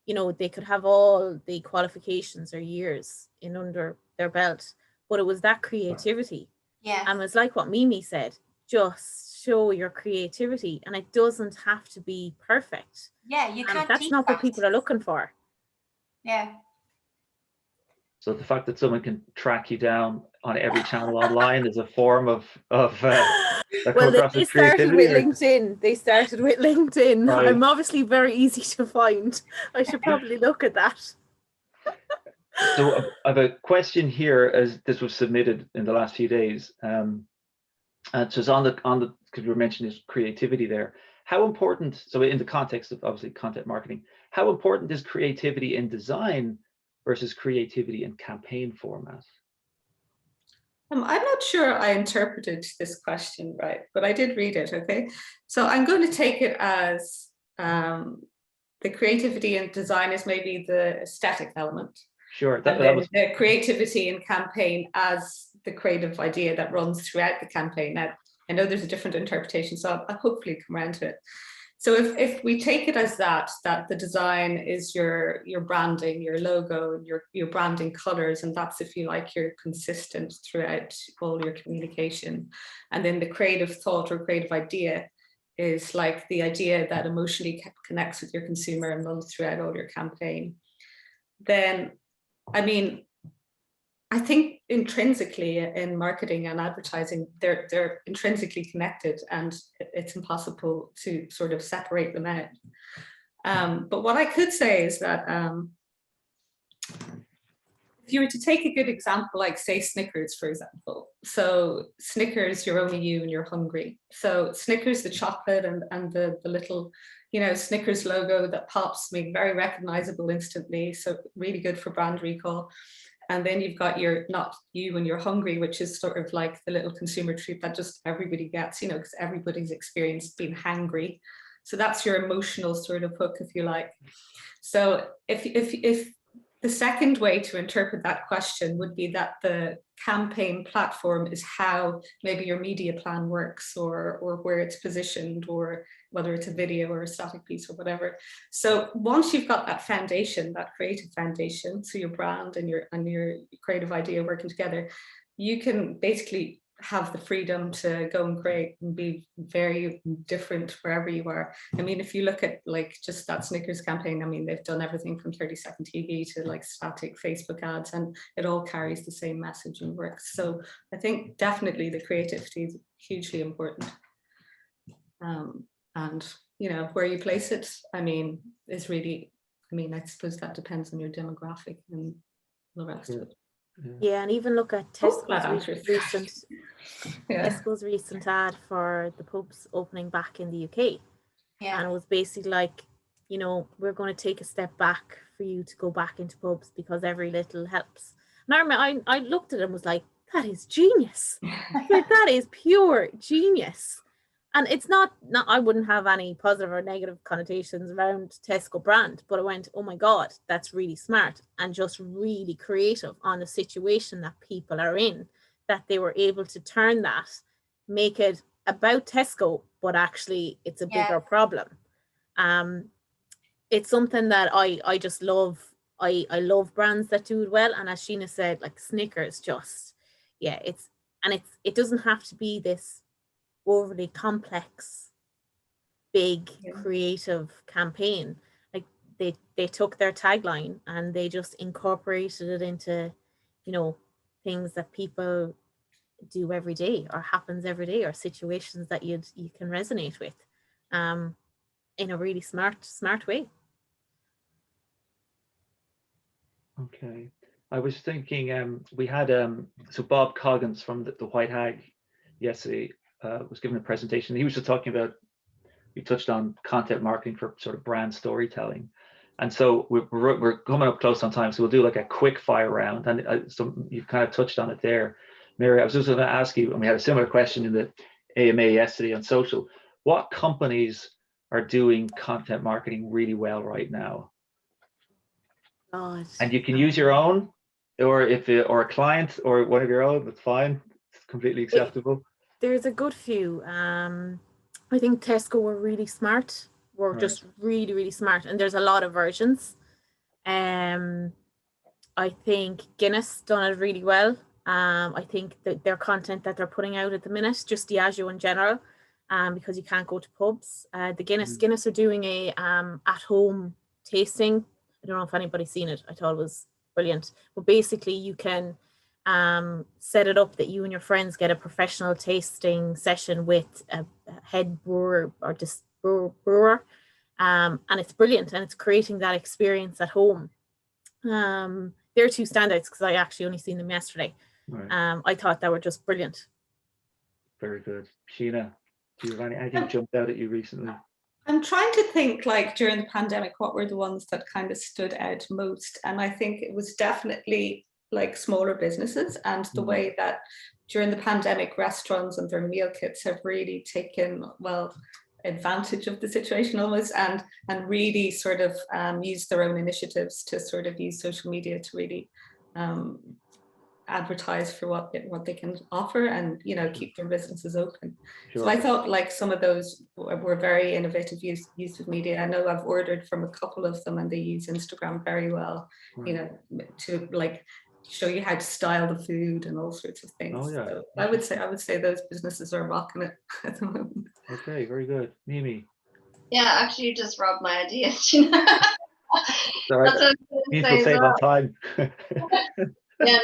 Speaker 2: they could have all the qualifications or years in under their belt, but it was that creativity.
Speaker 5: Yeah.
Speaker 2: And it's like what Mimi said, just show your creativity, and it doesn't have to be perfect.
Speaker 5: Yeah, you can't.
Speaker 2: That's not what people are looking for.
Speaker 5: Yeah.
Speaker 2: So
Speaker 1: the fact that someone can track you down on every channel online is a form of well,
Speaker 2: they started with LinkedIn. They started with LinkedIn.
Speaker 1: Right.
Speaker 2: I'm obviously very easy to find. I should probably look at that.
Speaker 1: So I have a question here, as this was submitted in the last few days. So it's on the because we were mentioning creativity there. How important, so in the context of obviously content marketing, how important is creativity in design versus creativity in campaign format?
Speaker 3: I'm not sure I interpreted this question right, but I did read it, okay? So I'm going to take it as the creativity in design is maybe the aesthetic element.
Speaker 1: Sure.
Speaker 3: The creativity in campaign as the creative idea that runs throughout the campaign. Now, I know there's a different interpretation, so I'll hopefully come around to it. So if we take it as that the design is your branding, your logo, your branding colors, and that's, if you like, you're consistent throughout all your communication. And then the creative thought or creative idea is like the idea that emotionally connects with your consumer and runs throughout all your campaign. Then, I mean, I think intrinsically in marketing and advertising, they're intrinsically connected, and it's impossible to sort of separate them out. But what I could say is that if you were to take a good example, like say Snickers, for example. So Snickers, you're only you and you're hungry. So Snickers, the chocolate and the little, you know, Snickers logo that pops, make very recognizable instantly. So really good for brand recall. And then you've got your not you and you're hungry, which is sort of like the little consumer treat that just everybody gets, you know, because everybody's experienced being hangry. So that's your emotional sort of hook, if you like. So if the second way to interpret that question would be that the campaign platform is how maybe your media plan works, or where it's positioned, or whether it's a video or a static piece or whatever. So once you've got that foundation, that creative foundation, so your brand and your creative idea working together, you can basically have the freedom to go and create and be very different wherever you are. I mean, if you look at like just that Snickers campaign, I mean, they've done everything from 30-second TV to like static Facebook ads, and it all carries the same message and works. So I think definitely the creativity is hugely important. And, you know, where you place it, I mean, is really, I mean, I suppose that depends on your demographic and the rest of it.
Speaker 2: Yeah, and even look at Tesco's recent ad for the pubs opening back in the UK. Yeah. And it was basically like, you know, we're going to take a step back for you to go back into pubs because every little helps. And I remember I looked at it and was like, that is genius. Like, that is pure genius. And it's not, I wouldn't have any positive or negative connotations around Tesco brand, but I went, oh my God, that's really smart and just really creative on the situation that people are in, that they were able to turn that, make it about Tesco, but actually it's a bigger problem. It's something that I just love. I love brands that do it well. And as Sheena said, like Snickers, just, yeah, it doesn't have to be this overly complex, big, creative campaign. Like they took their tagline and they just incorporated it into, you know, things that people do every day or happens every day, or situations that you can resonate with, in a really smart way.
Speaker 1: Okay, I was thinking we had so Bob Coggins from the White Hag yesterday was giving a presentation. He was just talking about, we touched on content marketing for sort of brand storytelling, and so we're coming up close on time, so we'll do like a quick fire round. And so you've kind of touched on it there, Mary. I was just going to ask you, and we had a similar question in the AMA yesterday on social. What companies are doing content marketing really well right now? And you can use your own, or or a client or one of your own, that's fine. It's completely acceptable.
Speaker 2: There's a good few. I think Tesco were really smart. We're just really, really smart. And there's a lot of versions. I think Guinness done it really well. I think that their content that they're putting out at the minute, just Diageo in general, because you can't go to pubs. The Guinness are doing a at-home tasting. I don't know if anybody's seen it. I thought it was brilliant. But basically you can set it up that you and your friends get a professional tasting session with a head brewer or just brewer. And it's brilliant, and it's creating that experience at home. They're two standouts because I actually only seen them yesterday. I thought they were just brilliant.
Speaker 1: Very good. Sheena, do you have anything jumped out at you recently?
Speaker 3: I'm trying to think, like during the pandemic, what were the ones that kind of stood out most? And I think it was definitely like smaller businesses, and the way that during the pandemic, restaurants and their meal kits have really taken, well, advantage of the situation almost, and really sort of used their own initiatives to sort of use social media to really advertise for what they can offer, and, you know, keep their businesses open. Sure. So I thought like some of those were very innovative use of media. I know I've ordered from a couple of them, and they use Instagram very well, you know, to like show you how to style the food and all sorts of things. Oh, yeah. So I would say those businesses are rocking it at the moment.
Speaker 1: Okay, very good. Mimi.
Speaker 4: Yeah, actually you just robbed my idea.
Speaker 1: That's people save on time.
Speaker 4: Yeah,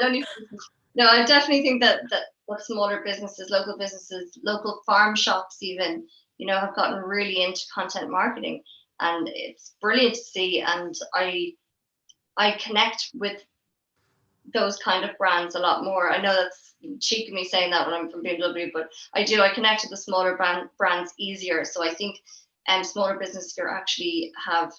Speaker 4: no, I definitely think that smaller businesses, local farm shops even, you know, have gotten really into content marketing. and it's brilliant to see. And I connect with those kind of brands a lot more. I know that's cheeky me saying that when I'm from BMW, but I connect with the smaller brands easier. So I think smaller business, you actually have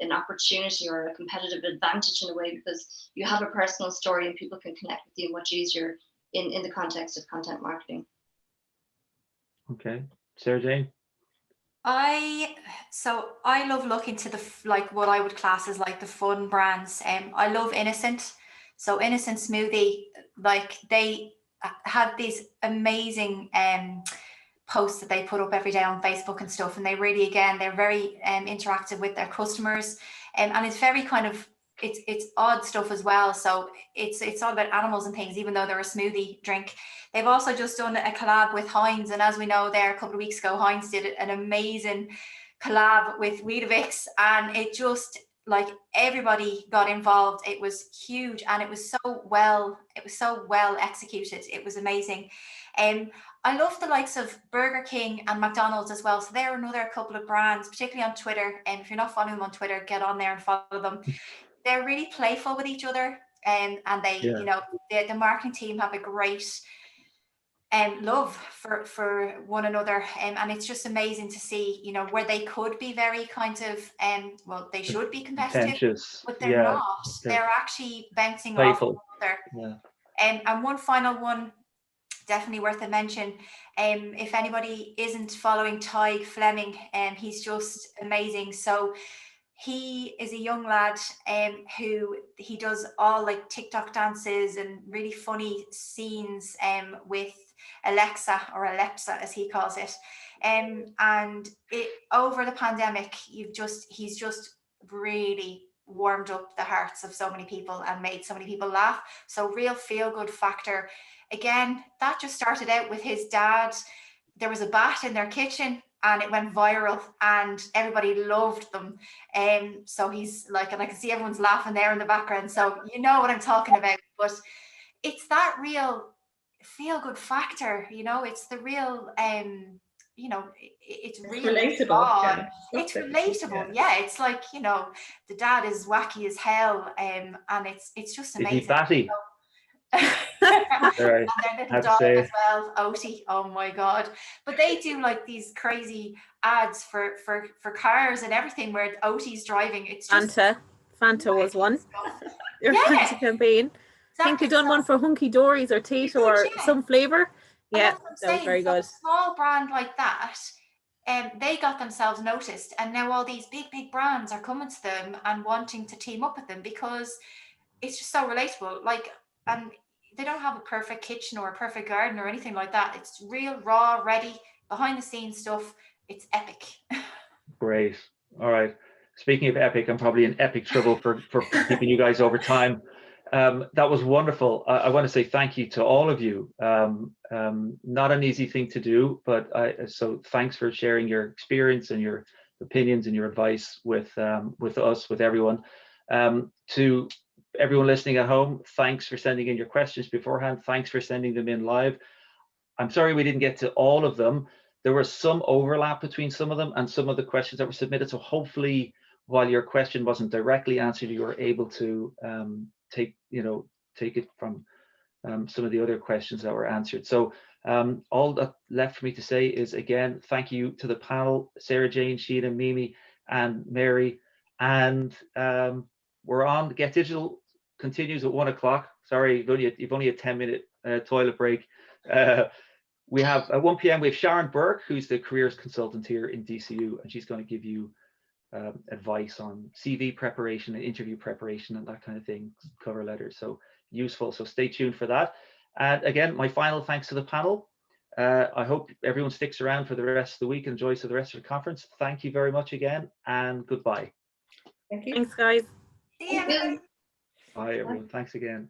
Speaker 4: an opportunity or a competitive advantage in a way, because you have a personal story and people can connect with you much easier in the context of content marketing.
Speaker 1: Okay, Sarah Jane.
Speaker 5: I love looking to the what I would class as like the fun brands. I love Innocent. So Innocent Smoothie, like they have these amazing posts that they put up every day on Facebook and stuff, and they really, again, they're very interactive with their customers, and it's very kind of it's odd stuff as well. So it's all about animals and things, even though they're a smoothie drink. They've also just done a collab with Heinz, and as we know, there a couple of weeks ago, Heinz did an amazing collab with Weetabix, and it just, like, everybody got involved. It was huge, and it was so well executed. It was amazing. I love the likes of Burger King and McDonald's as well. So they're another couple of brands, particularly on Twitter. And if you're not following them on Twitter, get on there and follow them. They're really playful with each other, and they, you know, the marketing team have a great love for one another, and it's just amazing to see, you know, where they could be very kind of well, they should be competitive, but they're not. They're actually bouncing playful off one another. And one final one, definitely worth a mention. If anybody isn't following Ty Fleming, he's just amazing. So he is a young lad who he does all like TikTok dances and really funny scenes with Alexa, or Alexa as he calls it. And it, over the pandemic, he's just really warmed up the hearts of so many people and made so many people laugh. So real feel-good factor. Again, that just started out with his dad. There was a bat in their kitchen and it went viral and everybody loved them. So he's like, and I can see everyone's laughing there in the background. So you know what I'm talking about. But it's that real feel-good factor, you know, it's the real, you know, it's real.
Speaker 3: Relatable. Yeah.
Speaker 5: It's relatable. Yeah. It's like, you know, the dad is wacky as hell. And it's just amazing.
Speaker 1: Is he batty?
Speaker 5: And their little dog as well, Otie. Oh my god! But they do like these crazy ads for cars and everything where Otie's driving. It's just
Speaker 2: Fanta was one. Their
Speaker 5: Yeah.
Speaker 2: Fanta campaign.
Speaker 5: Exactly.
Speaker 2: I think they've done one for Hunky Dories or Tate or some flavour. Yeah, that was very good.
Speaker 5: A small brand like that, they got themselves noticed, and now all these big brands are coming to them and wanting to team up with them because it's just so relatable. Like, and they don't have a perfect kitchen or a perfect garden or anything like that. It's real, raw, ready, behind the scenes stuff. It's epic.
Speaker 1: Great. All right. Speaking of epic, I'm probably in epic trouble for keeping you guys over time. That was wonderful. I want to say thank you to all of you. Not an easy thing to do, but so thanks for sharing your experience and your opinions and your advice with us, with everyone. To everyone listening at home, thanks for sending in your questions beforehand. Thanks for sending them in live. I'm sorry we didn't get to all of them. There was some overlap between some of them and some of the questions that were submitted. So hopefully, while your question wasn't directly answered, you were able to take it from some of the other questions that were answered. So all that left for me to say is, again, thank you to the panel, Sarah Jane, Sheena, Mimi, and Mary. And we're on. Get Digital continues at 1 o'clock. Sorry, you've only a 10-minute toilet break. We have at 1 p.m. we have Sharon Burke, who's the careers consultant here in DCU, and she's going to give you advice on CV preparation and interview preparation and that kind of thing, cover letters. So useful. So stay tuned for that. And again, my final thanks to the panel. I hope everyone sticks around for the rest of the week and enjoys the rest of the conference. Thank you very much again, and goodbye.
Speaker 3: Thank you.
Speaker 2: Thanks, guys.
Speaker 5: See you, everyone.
Speaker 1: Bye, everyone. Thanks again.